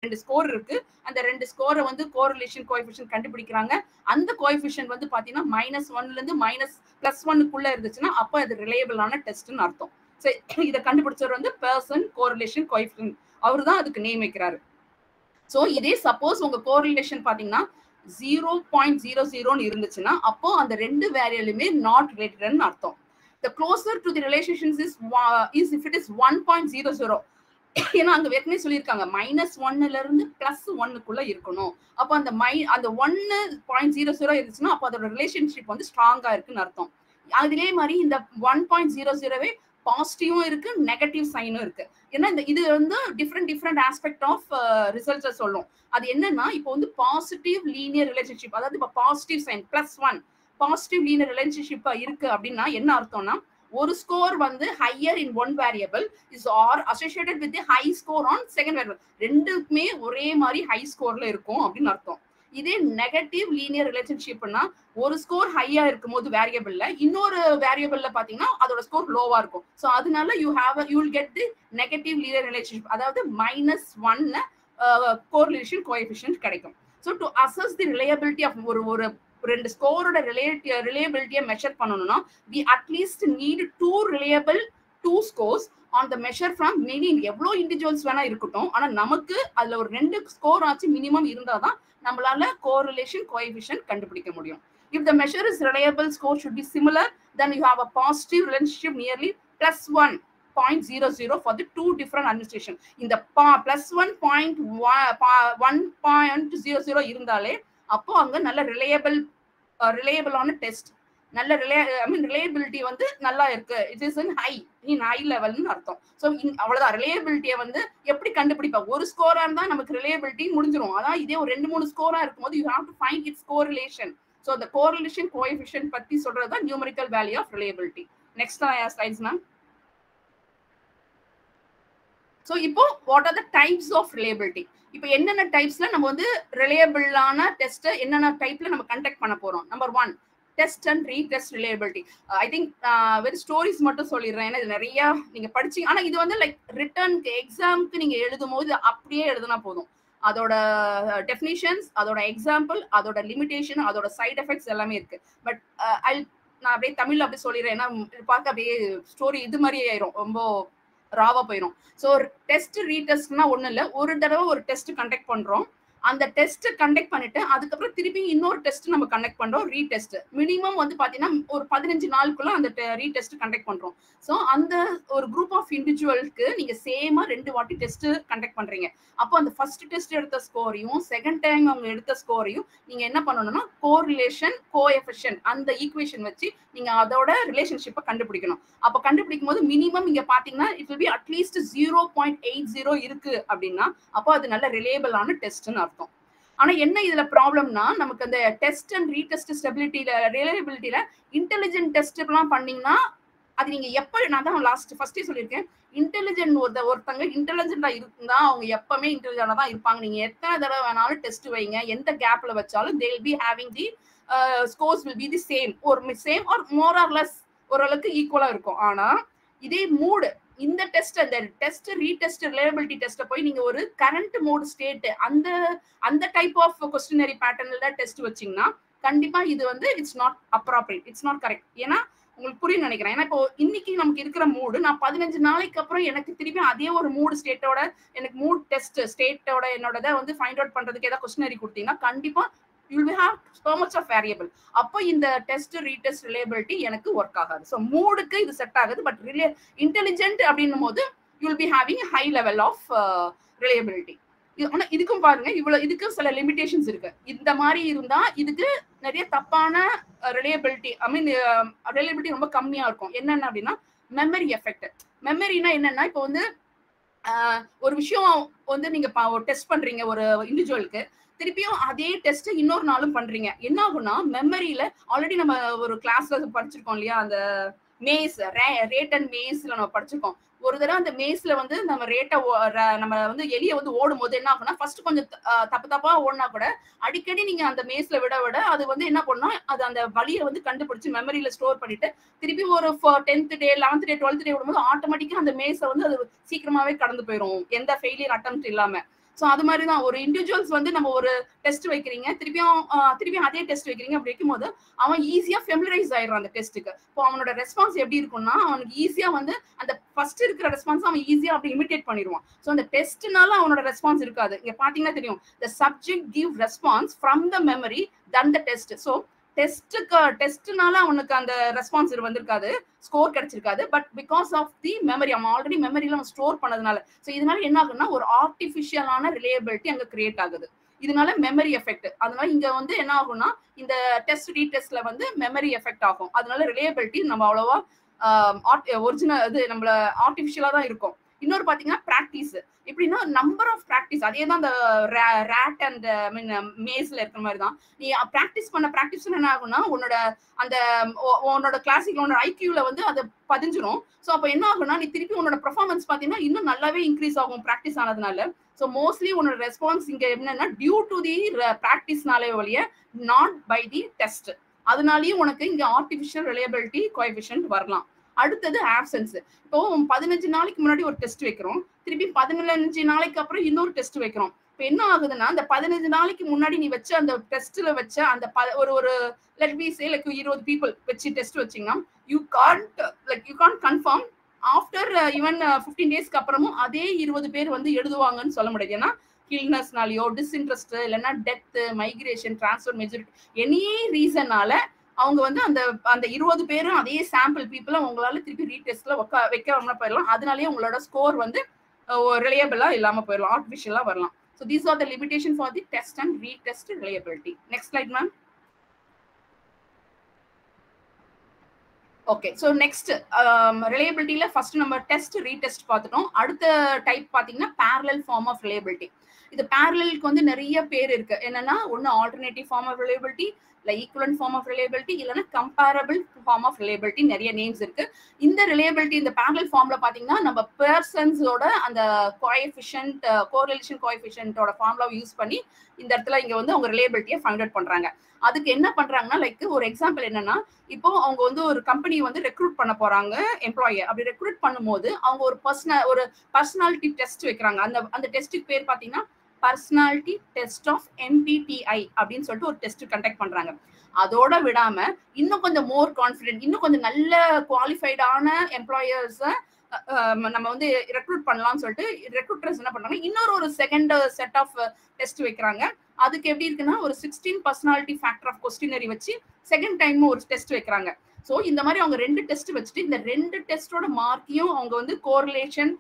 2 score இருக்கு. அந்த 2 ஸ்கோரை வந்து கோரிலேஷன் கோஎஃபிஷியன்ட் கண்டுபிடிக்கிறாங்க. அந்த கோஎஃபிஷியன்ட் வந்து பாத்தீங்கன்னா -1ல இருந்து +1க்குள்ள இருந்துச்சுன்னா அப்ப அது ரிலையபிளான டெஸ்ட்னு அர்த்தம். இதை கண்டுபிடிச்சவர் வந்து பெர்சன் கோரிலேஷன் கோஎஃபிஷியன்ட், அவரு தான் அதுக்கு நேம் வைக்கிறாரு. சோ இதே சப்போஸ் உங்க கோரிலேஷன் பாத்தீங்கன்னா 0.00 இருந்துச்சுன்னா அப்போ அந்த ரெண்டு வேரியபிளுமே நாட் ரிலேட்டட்னு அர்த்தம். The closer to the relationship is if it is 1.00. ஏன்னா அங்க ஏற்கனவே சொல்லியிருக்காங்க -1ல இருந்து +1க்குள்ள இருக்கணும். அப்ப அந்த 1.00 இருந்துச்சுன்னா அப்ப அதோட ரிலேஷன்ஷிப் வந்து ஸ்ட்ராங்கா இருக்குன்னு அர்த்தம். அதே மாதிரி இந்த 1.00வே பாசிட்டிவும் இருக்கு, நெகட்டிவ் சைனும் இருக்கு. ஏன்னா இது வந்து டிஃப்ரெண்ட் ஆஸ்பெக்ட் ஆஃப் ரிசல்ட்ஸை சொல்லும். அது என்னன்னா இப்போ வந்து பாசிட்டிவ் லீனியர் ரிலேஷன்ஷிப், அதாவது இப்போ பாசிட்டிவ் சைன் +1 பாசிட்டிவ் லீனியர் ரிலேஷன்ஷிப்பா இருக்கு அப்படின்னா என்ன அர்த்தம்னா ஒரு ஸ்கோர் வந்து higher in one variable is are associated with high score on second variable, ரெண்டுக்குமே ஒரே மாதிரி ஹை ஸ்கோர்ல இருக்கும் அப்படின்னு அர்த்தம். இதே நெகட்டிவ் லீனியர் ரிலேஷன்ஷிப்னா ஒரு ஸ்கோர் ஹையா இருக்கும் போது வேரியபிள்ல இன்னொரு வேரியபிள்ல பாத்தீங்கன்னா அதோட ஸ்கோர் லோவா இருக்கும். சோ அதனால you will get the negative linear relationship, அதாவது -1 கோரிலேஷன் கோஎஃபிஷியன்ட் கிடைக்கும். So to assess the reliability of ஒரு ரெண்டு ஸ்கோரோட ரிலையபிலிட்டியை மெஷர் பண்ணணும்னா we at least need two reliable scores on the measure from many, எவ்வளவு இண்டிவிஜுவல்ஸ் வேணா இருக்கட்டும், ஆனா நமக்கு அதுல ஒரு 2 ஸ்கோர் ஆச்சு மினிமம் இருந்தாதான் நம்மளால கோரிலேஷன் கோஎஃபிஷியன்ட் கண்டுபிடிக்க முடியும். If the measure is reliable, score should be similar, then you have a positive relationship nearly +1.00 for the two different administration. இந்த +1.00 இருந்தாலே அப்போ அங்க நல்ல ரிலையபிளான டெஸ்ட், நல்ல ரிலையபிலிட்டி வந்து நல்லா இருக்கு, இட் இஸ் இன் ஹை லெவல்னு அர்த்தம். ஸோ அவ்வளவுதான். ரிலையபிலிட்டியை வந்து எப்படி கண்டுபிடிப்பா, ஒரு ஸ்கோரா இருந்தா நமக்கு ரிலையபிலிட்டி முடிஞ்சிடும். அதான் இதே ஒரு 2-3 ஸ்கோரா இருக்கும்போது you have to find its correlation. So அந்த கோரிலேஷன் கோஎஃபிஷியன்ட் பத்தி சொல்றதுதான் numerical value of reliability. Next slides ma'am. So இப்போ what are the types of reliability? இப்போ என்னென்ன டைப்ஸ்ல நம்ம வந்து ரிலையபிளான டெஸ்ட் என்னென்ன டைப்ல நம்ம கண்டக்ட் பண்ண போறோம்? Number 1 test and retest reliability. I think வெறும் ஸ்டோரிஸ் மட்டும் சொல்லிடுறேன், ஏன்னா இது நிறைய நீங்க படிச்சீங்க. ஆனா இது வந்து லைக் ரிட்டர்னுக்கு எக்ஸாமுக்கு நீங்க எழுதும் போது அப்படியே எழுதுனா போதும். அதோட டெஃபினிஷன்ஸ், அதோட எக்ஸாம்பிள், அதோட லிமிடேஷன், அதோட சைட் எஃபெக்ட்ஸ் எல்லாமே இருக்கு. பட் நான் அப்படியே தமிழ்ல அப்படியே சொல்லிடுறேன், ஏன்னா பார்க்க அப்படியே ஸ்டோரி இது மாதிரி ஆயிரும், ரொம்ப ராவா போயிடும். ஸோ டெஸ்ட் ரீடெஸ்ட்னா ஒன்றும் இல்லை, ஒரு தடவை ஒரு டெஸ்ட் கண்டக்ட் பண்றோம், அந்த டெஸ்ட் கண்டக்ட் பண்ணிட்டு அதுக்கப்புறம் திருப்பி இன்னொரு டெஸ்ட் நம்ம கண்டக்ட் பண்றோம், ரீடெஸ்ட். மினிமம் வந்து பாத்தீங்கன்னா ஒரு 15 நாளுக்குள்ள அந்த ரீடெஸ்ட் கண்டக்ட் பண்றோம். ஸோ அந்த ஒரு குரூப் ஆஃப் இண்டிவிஜுவல்க்கு நீங்க சேமா 2 வாட்டி டெஸ்ட் கண்டக்ட் பண்றீங்க. அப்போ அந்த ஃபர்ஸ்ட் டெஸ்ட் எடுத்த ஸ்கோரையும் செகண்ட் டைம் அவங்க எடுத்த ஸ்கோரையும் நீங்க என்ன பண்ணணும்னா கோரிலேஷன் கோஎஃபிஷியன்ட் அந்த ஈக்குவேஷன் வச்சு நீங்க அதோட ரிலேஷன்ஷிப்பை கண்டுபிடிக்கணும். அப்போ கண்டுபிடிக்கும் போது மினிமம் இங்க பாத்தீங்கன்னா இட் வில் பி அட்லீஸ்ட் 0.80 இருக்கு அப்படின்னா அப்போ அது நல்ல ரிலேபிளான டெஸ்ட்னு அர்த்தம். ஆனா என்ன இதுல ப்ராப்ளம்னா நமக்கு அந்த டெஸ்ட் அண்ட் ரீடெஸ்ட் ஸ்டெபிலிட்டியில ரிலையபிலிட்டியில இன்டெலிஜென்ட் டெஸ்ட் எல்லாம் பண்ணீங்கன்னா அது நீங்க எப்ப, நான் தான் ஃபர்ஸ்டே சொல்லியிருக்கேன், இன்டெலிஜென்ட் ஒருத்தங்க இன்டெலிஜென்டா இருந்தா அவங்க எப்பவுமே இன்டெலிஜென்டா தான் இருப்பாங்க. நீங்க எத்தனை தடவை வேணாலும் டெஸ்ட் வைங்க, எந்த கேப்ல வச்சாலும் they will be having the scores will be the same or more or less ஓரளவுக்கு ஈக்குவலா இருக்கும். ஆனா இதே மூடு இந்த டெஸ்ட், அந்த டெஸ்ட் ரீடெஸ்ட் ரிலையபிலிட்டி டெஸ்ட் போய் நீங்க ஒரு கரண்ட் மோட் ஸ்டேட் அந்த டைப் ஆஃப் கொஸ்டினரி பேட்டர்ன்ல டெஸ்ட் வச்சீங்கன்னா கண்டிப்பா இது வந்து it's not appropriate, it's not correct. ஏன்னா உங்களுக்கு புரியும் நினைக்கிறேன். ஏன்னா இப்போ இன்னைக்கு நமக்கு இருக்கிற மூடு நான் 15 நாளைக்கு அப்புறம் எனக்கு திருப்பி அதே ஒரு மூடு ஸ்டேட்டோட எனக்கு மூட் டெஸ்ட் ஸ்டேட்டோட என்னோட வந்து ஃபைண்ட் அவுட் பண்றதுக்கு ஏதாவது கொஸ்டினரி கொடுத்தீங்கன்னா கண்டிப்பா you will have so much of variable. அப்போ இந்த டெஸ்ட் ரீடெஸ்ட் ரிலையபிலிட்டி எனக்கு ஒர்க் ஆகாது. ஸோ மூடுக்கு இது செட் ஆகுது. பட் இன்டெலிஜென்ட் அப்படின்னும் போது you will be having a high level of reliability. ஆனா இதுக்கும் பாருங்க இதுக்கு சில லிமிடேஷன்ஸ் இருக்கு. இந்த மாதிரி இருந்தா இதுக்கு நிறைய தப்பான ரிலையபிலிட்டி, ஐ மீன் ரிலையபிலிட்டி ரொம்ப கம்மியா இருக்கும். என்னென்ன அப்படின்னா மெமரி எஃபெக்ட். மெமரினா என்னன்னா இப்போ வந்து ஒரு விஷயம் வந்து நீங்க டெஸ்ட் பண்றீங்க ஒரு இண்டிவிஜுவலுக்கு, திருப்பியும் அதே டெஸ்ட் இன்னொரு நாளும் பண்றீங்க, என்ன ஆகும்னா மெமரியில ஆல்ரெடி நம்ம ஒரு கிளாஸ்ல படிச்சிருக்கோம் இல்லையா, அந்த மேஸ் ரேட் அண்ட் மேஸ்ல நம்ம படிச்சிருக்கோம். ஒரு தடவை அந்த மேஸ்ல வந்து நம்ம நம்ம வந்து எலிய வந்து ஓடும் போது என்ன ஆகும்னா ஃபர்ஸ்ட் கொஞ்சம் தப்பா ஓடினா கூட அடிக்கடி நீங்க அந்த மேஸ்ல விட அது வந்து என்ன பண்ணும், அது அந்த வழியை வந்து கண்டுபிடிச்சு மெமரியில ஸ்டோர் பண்ணிட்டு திருப்பி ஒரு 10th டே 11th டே 12th டே விடும்போது ஆட்டோமேட்டிக்கா அந்த மேஸை வந்து அது சீக்கிரமாவே கடந்து போயிடும், எந்த ஃபெயிலியர் அட்டெம்ப்ட் இல்லாம. ஸோ அது மாதிரி தான் ஒரு இண்டிவிஜுவல்ஸ் வந்து நம்ம ஒரு டெஸ்ட் வைக்கிறீங்க, திருப்பியும் அதே டெஸ்ட் வைக்கிறீங்க. அப்படி வைக்கும் போது அவன் ஈஸியா ஃபெமிலரைஸ் ஆயிடுறான் அந்த டெஸ்ட்டுக்கு. இப்போ அவனோட ரெஸ்பான்ஸ் எப்படி இருக்கும்னா, அவனுக்கு ஈஸியா வந்து அந்த ஃபர்ஸ்ட் இருக்கிற ரெஸ்பான்ஸ் அவன் ஈஸியா அப்படி இமிட்டேட் பண்ணிடுவான். ஸோ அந்த டெஸ்ட்னால அவனோட ரெஸ்பான்ஸ் இருக்காது. இங்க பாத்தீங்கன்னா தெரியும், the subject give response from the memory than the test. So டெஸ்ட்னால அவனுக்கு அந்த ரெஸ்பான்ஸ் வந்திருக்காது, ஸ்கோர் கிடைச்சிருக்காது. But because of the memory, அவன் ஆல்ரெடி மெமரியில அவன் ஸ்டோர் பண்ணதுனால, ஸோ இதனால என்ன ஆகுதுன்னா ஒரு ஆர்டிஃபிஷியலான ரிலேபிலிட்டி அங்க கிரியேட் ஆகுது. இதனால மெமரி எஃபெக்ட். அதனால இங்க வந்து என்ன ஆகும்னா இந்த டெஸ்ட் ரீடெஸ்ட்ல வந்து மெமரி எஃபெக்ட் ஆகும். அதனால ரிலேபிலிட்டி நம்ம அவ்வளவா ஒரிஜினல் இது நம்மள ஆர்டிஃபிஷியலா தான் இருக்கும். இன்னொரு பாத்தீங்கன்னா பிராக்டிஸ். எப்படின்னா நம்பர் ஆஃப் பிராக்டிஸ், அதே தான் அந்த ரேட் அண்ட் மேஸ்ல இருக்கிற மாதிரி தான். நீ பிராக்டிஸ் பண்ண என்ன ஆகும்னா உன்னோட கிளாசிக்ல உன்னோட ஐக்யூல வந்து அது பதிஞ்சிரும். ஸோ அப்போ என்ன ஆகும்னா நீ திருப்பி உன்னோட பெர்ஃபார்மன்ஸ் பாத்தீங்கன்னா இன்னும் நல்லாவே இன்க்ரீஸ் ஆகும் பிராக்டிஸ் ஆனதுனால. ஸோ மோஸ்ட்லி உன்னோட ரெஸ்பான்ஸ் இங்க என்னன்னா டியூ டு தி பிராக்டிஸ்னாலே வழிய, நாட் பை தி டெஸ்ட். அதனாலயும் உனக்கு இங்க ஆர்டிஃபிஷியல் ரிலையபிலிட்டி கோஎஃபிஷியன்ட் வரலாம். அடுத்தது ஆப்சன்ஸ். இப்போ 15 நாளைக்கு முன்னாடி ஒரு டெஸ்ட் வைக்கிறோம், திருப்பி 15 நாளைக்கு அப்புறம் இன்னொரு டெஸ்ட் வைக்கிறோம். இப்போ என்ன ஆகுதுன்னா அந்த 15 நாளைக்கு முன்னாடி நீ வச்ச அந்த டெஸ்ட்ல வச்ச அந்த ஒரு let me say like 20 people வச்சு டெஸ்ட் வச்சீங்கன்னா you can't confirm after even 15 டேஸ்க்கு அப்புறமும் அதே 20 பேர் வந்து எழுதுவாங்கன்னு சொல்ல முடியாது. ஏன்னா ஹில்னஸ்னாலயோ, டிஸ்இன்ட்ரெஸ்ட், இல்லைன்னா death, migration, transfer, majority, any ரீசன்னால அவங்க வந்து அந்த 20 பேரும் அதே சாம்பிள் பீப்புள உங்களால திருப்பி ரீடெஸ்ட்ல வைக்க போயிடலாம். அதனாலேயே உங்களோட ஸ்கோர் வந்து ரிலையபிளா இல்லாம போயிடலாம், ஆர்டிஃபிஷியலா வரலாம். So these are the limitation for the test and retest reliability. Next slide, ma'am. Okay, so next reliability la first நம்ம test retest பார்த்துட்டோம். அடுத்த டைப் பாத்தீங்கன்னா parallel form of reliability. இது parallelக்கு வந்து நிறைய பேர் இருக்கு. என்னன்னா ஒன்னு alternative form of reliability, இல்ல ஈக்குவலன்ட் ஃபார்ம் ஆஃப் ரிலையபிலிட்டி, இல்லைன்னா கம்பேரபிள் ஃபார்ம் ஆஃப் ரிலையபிலிட்டி, நிறைய நேம்ஸ் இருக்கு. இந்த ரிலையபிலிட்டி இந்த பேரலல் ஃபார்ம்ல பாத்தீங்கன்னா நம்ம பெர்சன்ஸோட அந்த கோஎஃபிஷியன்ட், கோரிலேஷன் கோஎஃபிஷியன்ட்டோட ஃபார்முலா யூஸ் பண்ணி இந்த இடத்துல இங்க வந்து அவங்க ரிலையபிலிட்டியை ஃபைண்ட் அவுட் பண்றாங்க. அதுக்கு என்ன பண்றாங்கன்னா லைக் ஒரு எக்ஸாம்பிள் என்னன்னா, இப்போ அவங்க வந்து ஒரு கம்பெனி வந்து ரெக்ரூட் பண்ண போறாங்க எம்ப்ளாயி. அப்படி ரெக்ரூட் பண்ணும்போது அவங்க ஒரு பர்சனாலிட்டி டெஸ்ட் வைக்கிறாங்க. அந்த டெஸ்ட்டுக்கு பேர் பாத்தீங்கன்னா பர்சனாலிட்டி டெஸ்ட் ஆஃப் MBTI அப்படின்னு சொல்லிட்டு ஒரு டெஸ்ட் கண்டக்ட் பண்றாங்க. அதோட விடாம இன்னும் கொஞ்சம் மோர் கான்ஃபிடென்ட், இன்னும் கொஞ்சம் நல்ல குவாலிஃபைடான எம்ப்ளாயர்ஸ் நம்ம வந்து ரெக்ரூட் பண்ணலாம்னு சொல்லிட்டு ரெக்ரூட்டர்ஸ் என்ன பண்றாங்க, இன்னொரு செகண்ட் செட் ஆஃப் டெஸ்ட் வைக்கிறாங்க. அதுக்கு எப்படி இருக்குன்னா ஒரு 16 பர்சனாலிட்டி ஃபேக்டர் ஆஃப் கொஸ்டினரி வச்சு செகண்ட் டைம் ஒரு டெஸ்ட் வைக்கிறாங்க. ஸோ இந்த மாதிரி அவங்க 2 டெஸ்ட் வச்சுட்டு இந்த 2 டெஸ்டோட மார்க்கையும் அவங்க வந்து கோரிலேஷன்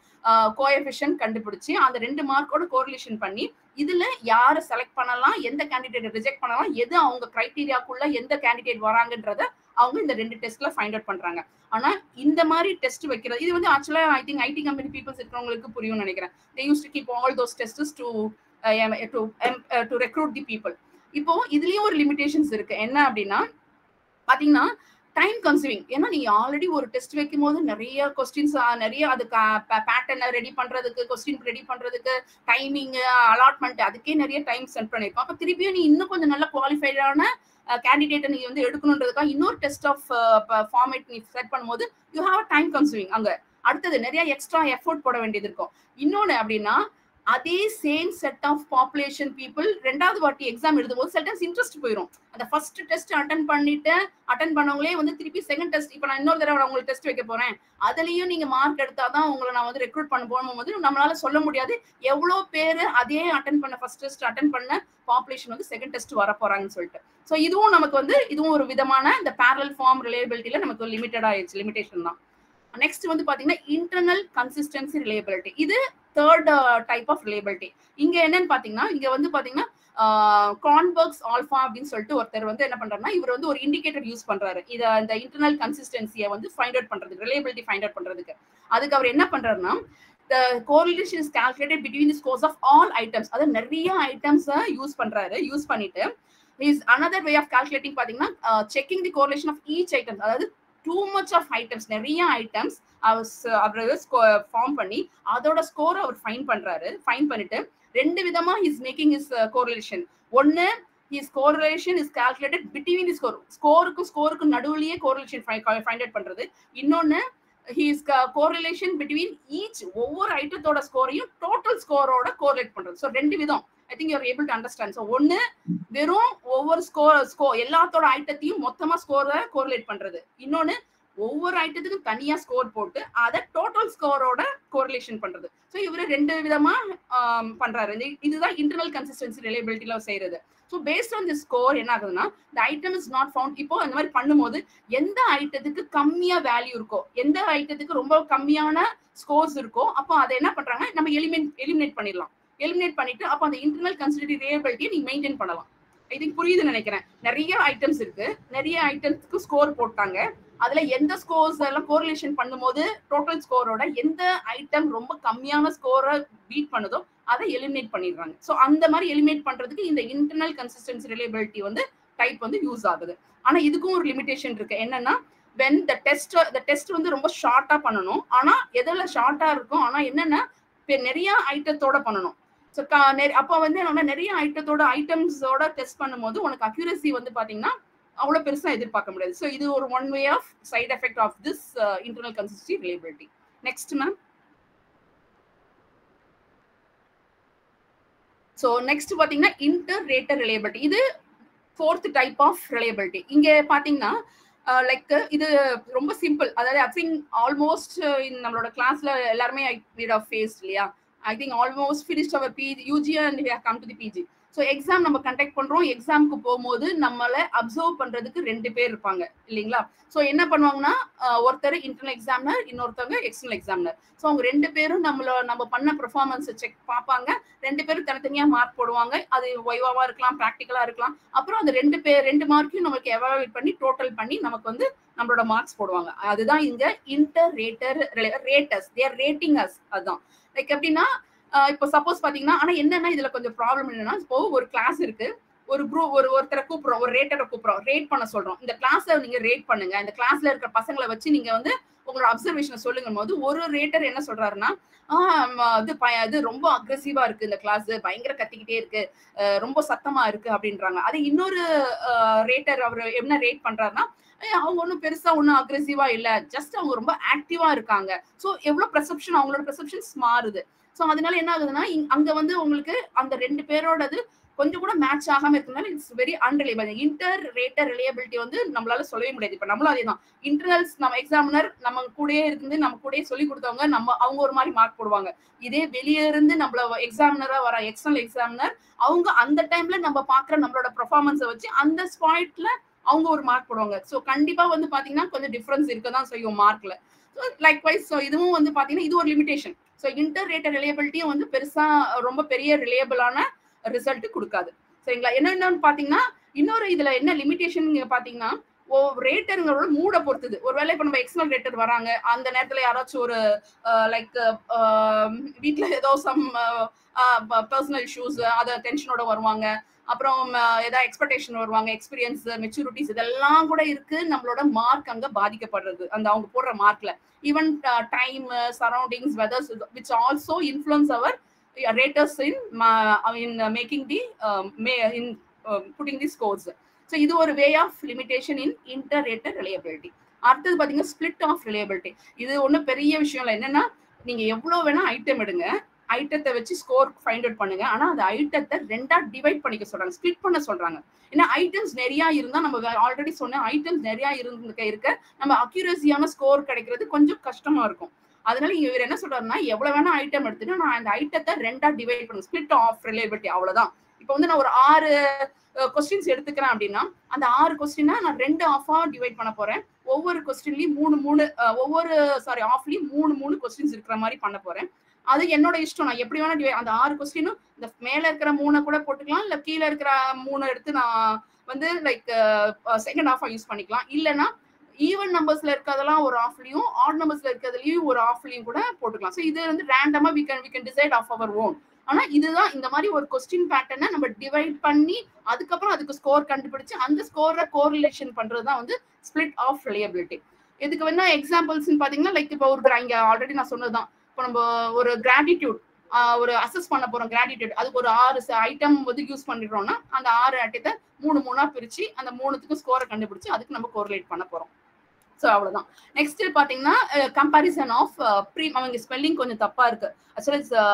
கோஎஃபிஷியன்ட் கண்டுபிடிச்சு அந்த 2 மார்க்கோட கோரிலேஷன் பண்ணி இதுல யாரை செலக்ட் பண்ணலாம், எந்த கேண்டிடேட் ரிஜெக்ட் பண்ணலாம், எது அவங்க கிரைட்டீரியாக்குள்ள எந்த கேண்டிடேட் வராங்கன்றத அவங்க இந்த 2 டெஸ்ட்ல ஃபைண்ட் அவுட் பண்றாங்க. ஆனா இந்த மாதிரி டெஸ்ட் வைக்கிறது இது வந்து ஆக்சுவலா I think IT company peoples இருக்கிறவங்களுக்கு புரியும்னு நினைக்கிறேன். they used to keep all those tests to recruit the people. இப்போ இதுலயும் ஒரு லிமிடேஷன்ஸ் இருக்கு. என்ன அப்படின்னா பாத்தீங்கன்னா டைம் கன்சூமிங். ஏன்னா நீங்க ஆல்ரெடி ஒரு டெஸ்ட் வைக்கும் போது நிறைய கொஸ்டின்ஸ், நிறைய அது பேட்டர்ன் ரெடி பண்றதுக்கு, கொஸ்டின் ரெடி பண்றதுக்கு, டைமிங் அலாட்மெண்ட், அதுக்கே நிறைய டைம் ஸ்பெண்ட் பண்ணிருக்கோம். அப்ப திருப்பியும் நீ இன்னும் கொஞ்சம் நல்ல குவாலிஃபைடான கேண்டிடேட்டை நீங்க வந்து எடுக்கணுன்றதுக்காக இன்னொரு டெஸ்ட் ஆஃப் ஃபார்மேட் நீ செட் பண்ணும்போது யூ ஹாவ் டைம் கன்சூமிங். அங்க அடுத்தது நிறைய எக்ஸ்ட்ரா எஃபோர்ட் போட வேண்டியது இருக்கும். இன்னொன்னு அப்படின்னா அதே same set of population people ரெண்டாவது வாட்டி எக்ஸாம் எழுதும்போது சில டைம்ஸ் இன்ட்ரெஸ்ட் போயிடும். அந்த ஃபர்ஸ்ட் டெஸ்ட் அட்டன் பண்ணவங்களே வந்து திருப்பி செகண்ட் டெஸ்ட், இப்போ நான் இன்னொரு தடவை உங்களுக்கு டெஸ்ட் வைக்க போறேன், அதுலயும் நீங்க மார்க் எடுத்தாதான் உங்களை நான் வந்து ரெக்ரூட் பண்ண போகும்போது நம்மளால சொல்ல முடியாது எவ்வளவு பேர் அதே அட்டன் பண்ண ஃபர்ஸ்ட் டெஸ்ட் அட்டன் பண்ண பாப்புலேஷன் வந்து செகண்ட் டெஸ்ட் வர போறாங்கன்னு சொல்லிட்டு. ஸோ இதுவும் நமக்கு வந்து இதுவும் ஒரு விதமான இந்த பேரலல் ஃபார்ம் ரிலையபிலிட்டியில நமக்கு லிமிட்டட் ஆயிடுச்சு, லிமிடேஷன் தான். நெக்ஸ்ட் வந்து பாத்தீங்கன்னா இன்டர்னல் கன்சிஸ்டன்சி ரிலையபிலிட்டி. இது தேர்ட் டைப் ஆஃப் ரிலையபிலிட்டி. இங்க என்னன்னு பாத்தீங்கன்னா இங்க வந்து பாத்தீங்கன்னா கான்பர்க்ஸ் ஆல்பா அப்படின்னு சொல்லிட்டு ஒருத்தர் வந்து என்ன பண்றாருன்னா இவர் வந்து ஒரு இண்டிகேட்டர் யூஸ் பண்றாரு இந்த இன்டர்னல் கன்சிஸ்டன்சியை வந்து ஃபைண்ட் அவுட் பண்றதுக்கு, ரிலையபிலிட்டி ஃபைண்ட் அவுட் பண்றதுக்கு. அதுக்கு அவர் என்ன பண்றாருன்னா the correlation is calculated between the scores of all items. அது நிறைய ஐட்டம்ஸ் யூஸ் பண்றாரு. யூஸ் பண்ணிட்டு is another way of calculating பாத்தீங்கன்னா checking the correlation of each item. அதாவது too much of items, நிறைய ஐட்டம்ஸ் அவர் ஃபார்ம் பண்ணி அதோட ஸ்கோர் அவர் ஃபைண்ட் பண்றாரு. ஃபைண்ட் பண்ணிட்டு 2 விதமா இஸ் மேக்கிங் இஸ் கோரிலேஷன். ஒன்னு his correlation is calculated between the score, ஸ்கோருக்கும் நடுவுலயே கோரிலேஷன் ஃபைண்ட் அவுட் பண்றது. இன்னொன்னு ஹீஸ் கோரிலேஷன் பிட்வீன் ஈச் ஒவ்வொரு ஐட்டத்தோட ஸ்கோரையும் டோட்டல் ஸ்கோரோட கோரிலேட் பண்றது. ஸோ ரெண்டு விதம். I think you are able to understand. So ஒன்னு வெறும் ஒவ்வொரு ஸ்கோர் எல்லாத்தோட ஐட்டத்தையும் மொத்தமா ஸ்கோரை கோரிலேட் பண்றது. இன்னொன்னு ஒவ்வொரு ஐட்டத்துக்கும் தனியா ஸ்கோர் போட்டு அதை டோட்டல் ஸ்கோரோட கோரிலேஷன் பண்றது. ஸோ இவரு ரெண்டு விதமா பண்றாரு. இதுதான் இன்டர்னல் கன்சிஸ்டன்சி ரிலையபிலிட்டில செய்யறது. So based on the score என்ன ஆகுதுன்னா, த ஐட்டம் இஸ் நாட் ஃபவுண்ட். இப்போ இந்த மாதிரி பண்ணும்போது எந்த ஐட்டத்துக்கு கம்மியா வேல்யூ இருக்கோ, எந்த ஐட்டத்துக்கு ரொம்ப கம்மியான ஸ்கோர்ஸ் இருக்கோ, அப்போ அதை என்ன பண்றாங்க, நம்ம எலிமினேட் பண்ணிடலாம். எலிமினேட் பண்ணிட்டு அப்போ அந்த இன்டர்னல் கன்சிஸ்டன்சி ரிலையபிலிட்டியை நீங்க மெயின்டைன் பண்ணலாம். இதுக்கு புரியுதுன்னு நினைக்கிறேன். நிறைய ஐட்டம்ஸ் இருக்கு, நிறைய ஐட்டம்ஸ்க்கு ஸ்கோர் போட்டாங்க. அதுல எந்த ஸ்கோர்ஸ் எல்லாம் கோரிலேஷன் பண்ணும்போது டோட்டல் ஸ்கோரோட எந்த ஐட்டம் ரொம்ப கம்மியான ஸ்கோரை பீட் பண்ணுதோ அதை எலிமினேட் பண்ணிடுறாங்க. ஸோ அந்த மாதிரி எலிமினேட் பண்றதுக்கு இந்த இன்டர்னல் கன்சிஸ்டன்சி ரிலையபிலிட்டி வந்து டைப் வந்து யூஸ் ஆகுது. ஆனா இதுக்கும் ஒரு லிமிடேஷன் இருக்கு. என்னன்னா, when the test வந்து ரொம்ப ஷார்ட்டா பண்ணணும். ஆனா எதுல ஷார்ட்டா இருக்கும், ஆனா என்னன்னா நிறைய ஐட்டத்தோட பண்ணணும். ஸோ அப்போ வந்து என்னன்னா நிறைய ஐட்டம்ஸோட டெஸ்ட் பண்ணும்போது உனக்கு அக்யூரசி வந்து பாத்தீங்கன்னா அவ்வளவு பெருசா எதிர்பார்க்க முடியாது. ஸோ இது ஒரு one way of side effect of this internal consistency reliability. Next ma'am. So next பாத்தீங்கன்னா இன்டர் ரேட்டர் ரிலையபிலிட்டி. இது ஃபோர்த் டைப் ஆஃப் ரிலையபிலிட்டி. இங்க பாத்தீங்கன்னா லைக் இது ரொம்ப சிம்பிள். அதாவது ஐ திங்க் ஆல்மோஸ்ட் நம்மளோட கிளாஸ்ல எல்லாருமே ஃபேஸ் இல்லையா. I think almost finished our PG, UG and we have come to the PG. So exam நம்ம கண்டக்ட் பண்றோம். எக்ஸாமுக்கு போகும்போது நம்மளை அப்சர்வ் பண்றதுக்கு ரெண்டு பேர் இருப்பாங்க இல்லைங்களா. ஸோ என்ன பண்ணுவாங்கன்னா, ஒருத்தர் இன்டர்னல் எக்ஸாமினர், இன்னொருத்தவங்க எக்ஸ்டர்னல் எக்ஸாமினர். ஸோ அவங்க ரெண்டு பேரும் நம்ம பண்ண பெர்ஃபார்மன்ஸ் செக் பார்ப்பாங்க. ரெண்டு பேரும் தனித்தனியா மார்க் போடுவாங்க. அது வைவாவா இருக்கலாம், ப்ராக்டிக்கலா இருக்கலாம். அப்புறம் அந்த ரெண்டு மார்க்கையும் நமக்கு எவாலுவேட் பண்ணி டோட்டல் பண்ணி நமக்கு வந்து நம்மளோட மார்க்ஸ் போடுவாங்க. அதுதான் இங்க inter raters, they are rating us. அதுதான் லைக் எப்படின்னா, இப்போ சப்போஸ் பாத்தீங்கன்னா, ஆனா என்னன்னா இதுல கொஞ்சம் ப்ராப்ளம் என்னன்னா, இப்போ ஒரு கிளாஸ் இருக்கு, ஒரு குரூப் ஒருத்தரை கூப்பிடுறோம், ஒரு ரேட்டரை கூப்பிடுறோம், ரேட் பண்ண சொல்றோம். இந்த கிளாஸ்ல நீங்க ரேட் பண்ணுங்க, இந்த கிளாஸ்ல இருக்கிற பசங்களை வச்சு நீங்க வந்து உங்களோட அப்சர்வேஷனை சொல்லுங்கும் போது ஒரு ரேட்டர் என்ன சொல்றாருன்னா, இது ரொம்ப அக்ரெசிவா இருக்கு, இந்த கிளாஸ் பயங்கர கத்திக்கிட்டே இருக்கு, ரொம்ப சத்தமா இருக்கு அப்படின்றாங்க. அது இன்னொரு ரேட்டர் அவர் என்ன ரேட் பண்றாருன்னா, அவங்க ஒன்றும் பெருசா ஒன்றும் அக்ரெசிவா இல்ல, ஜஸ்ட் அவங்க ரொம்ப ஆக்டிவா இருக்காங்க. ஸோ எவ்வளவு பெர்செப்ஷன், அவங்களோட பெர்செப்ஷன்ஸ் மாறுது. ஸோ அதனால என்ன ஆகுதுன்னா, அங்க வந்து உங்களுக்கு அந்த ரெண்டு பேரோடது கொஞ்சம் கூட மேட்ச் ஆகாம இருக்கனால it's very unreliable. Inter rater reliability வந்து நம்மளால சொல்லவே முடியாது. இப்ப நம்மளும் அதே தான். இன்டர்னல்ஸ் நம்ம எக்ஸாமினர் நம்ம கூடயே இருந்து நம்ம கூடயே சொல்லி கொடுத்தவங்க அவங்க ஒரு மாதிரி மார்க் போடுவாங்க. இதே வெளியே இருந்து நம்மள எக்ஸாமினரா வர எக்ஸ்டர்னல் எக்ஸாமினர் அவங்க அந்த டைம்ல நம்ம பாக்குற நம்மளோட பெர்ஃபார்மன்ஸை வச்சு அந்த ஸ்பாட்ல அவங்க ஒரு மார்க் போடுவாங்க. ஸோ கண்டிப்பா வந்து பாத்தீங்கன்னா கொஞ்சம் டிஃபரன்ஸ் இருக்கதான் செய்யும் மார்க்ல. ஸோ லைக் வைஸ் ஸோ இதுவும் வந்து பாத்தீங்கன்னா இது ஒரு லிமிடேஷன். ஸோ இன்டர் ரேட்டர் ரிலையபிலிட்டியும் வந்து பெருசா ரொம்ப பெரிய ரிலையபிளான ரிசல்ட் கொடுக்காது. சரிங்களா. என்னன்னு பாத்தீங்கன்னா, இன்னொரு இதுல என்ன லிமிடேஷன் பாத்தீங்கன்னா, ரேட்டருங்களோட மூட பொறுத்தது. ஒருவேளை இப்ப நம்ம எக்ஸ்டர்னல் ரேட்டர் வராங்க, அந்த நேரத்துல யாராச்சும் ஒரு லைக் வீட்டுல ஏதோ சம் பர்சனல் இஷ்யூஸ், அத டென்ஷனோட வருவாங்க. அப்புறம் ஏதாவது எக்ஸ்பெக்டேஷன் வருவாங்க, எக்ஸ்பீரியன்ஸ், மெச்சூரிட்டிஸ் இதெல்லாம் கூட இருக்கு. நம்மளோட மார்க் அங்க பாதிக்கப்படுறது அந்த அவங்க போடுற மார்க்ல. Even time, surroundings, weathers which also influence our raters in making the putting the scores. So இது ஒரு way of limitation in inter rater reliability. அடுத்தது பாத்தீங்கன்னா ஸ்பிளிட் ஆஃப் ரிலையபிலிட்டி. இது ஒன்றும் பெரிய விஷயம் இல்லை. என்னன்னா, நீங்க எவ்வளவு வேணா ஐட்டம் எடுங்க, ஐட்டத்தை வச்சு ஸ்கோர் ஃபைண்ட் அவுட் பண்ணுங்க. ஆனா அந்த ஐட்டத்தை ரெண்டா டிவைட் பண்ணிக்க சொல்றாங்க, ஸ்பிளிட் பண்ண சொல்றாங்க. ஏன்னா ஐட்டம்ஸ் நிறைய இருந்தா, நம்ம ஆல்ரெடி சொன்ன ஐட்டம்ஸ் நிறைய இருக்க நம்ம அக்யூரசியான ஸ்கோர் கிடைக்கிறது கொஞ்சம் கஷ்டமா இருக்கும். அதனால இவர் என்ன சொல்றாருன்னா, எவ்வளவு வேணா ஐட்டம் எடுத்துட்டு நான் அந்த ஐட்டத்தை ரெண்டா டிவைட் பண்ணுங்க, ஸ்பிளிட் ஆஃப் ரிலையபிலிட்டி. அவ்வளவுதான். இப்போ வந்து நான் ஒரு 6 கொஸ்டின்ஸ் எடுத்துக்கிறேன் அப்படின்னா, அந்த 6 கொஸ்டினா நான் 2 ஆஃபா டிவைட் பண்ண போறேன். ஒவ்வொரு கொஸ்டின்லயும் 3 ஆஃப்லயும் 3 கொஸ்டின்ஸ் இருக்கிற மாதிரி பண்ண போறேன். அது என்னோட இஷ்டம். நான் எப்படி வேணா அந்த 6 கொஸ்டினும் இந்த மேல இருக்கிற 3 கூட போட்டுக்கலாம், இல்ல கீழே இருக்கிற 3 எடுத்து நான் வந்து லைக் செகண்ட் ஆஃபா யூஸ் பண்ணிக்கலாம். இல்லைன்னா ஈவன் நம்பர்ஸ்ல இருக்கிறதெல்லாம் ஒரு ஆஃப்லயும், ஆட் நம்பர்ஸ்ல இருக்கிறதுலயும் ஒரு ஆஃப்லயும் கூட போட்டுக்கலாம். ஸோ இது வந்து ரேண்டமா we can decide of our own. ஆனா இதுதான் இந்த மாதிரி ஒரு கொஸ்டின் பேட்டர்னை நம்ம டிவைட் பண்ணி அதுக்கப்புறம் அதுக்கு ஸ்கோர் கண்டுபிடிச்சு அந்த ஸ்கோரை கோரிலேஷன் பண்றதுதான் வந்து ஸ்பிளிட் ஆஃப் ரிலையபிலிட்டி. இதுக்கு வேணா எக்ஸாம்பிள்ஸ் பாத்தீங்கன்னா, லைக் இப்போ ஒரு இங்க ஆல்ரெடி நான் சொன்னதுதான். இப்போ நம்ம ஒரு கிராட்டிடியூட் ஒரு அசஸ் பண்ண போறோம், கிராட்டிடியூட் அதுக்கு ஒரு 6 ஐட்டம் வந்து யூஸ் பண்ணிடுறோம்னா, அந்த 6 ஐட்டத்தை 3 பிரிச்சு அந்த 3த்துக்கும் ஸ்கோரை கண்டுபிடிச்சு அதுக்கு நம்ம கோரிலேட் பண்ண போறோம். ஸோ அவ்வளவுதான். நெக்ஸ்ட் பாத்தீங்கன்னா கம்பாரிசன் ஆஃப் அவங்க ஸ்பெல்லிங் கொஞ்சம் தப்பா இருக்கு. ஆக்சுவலா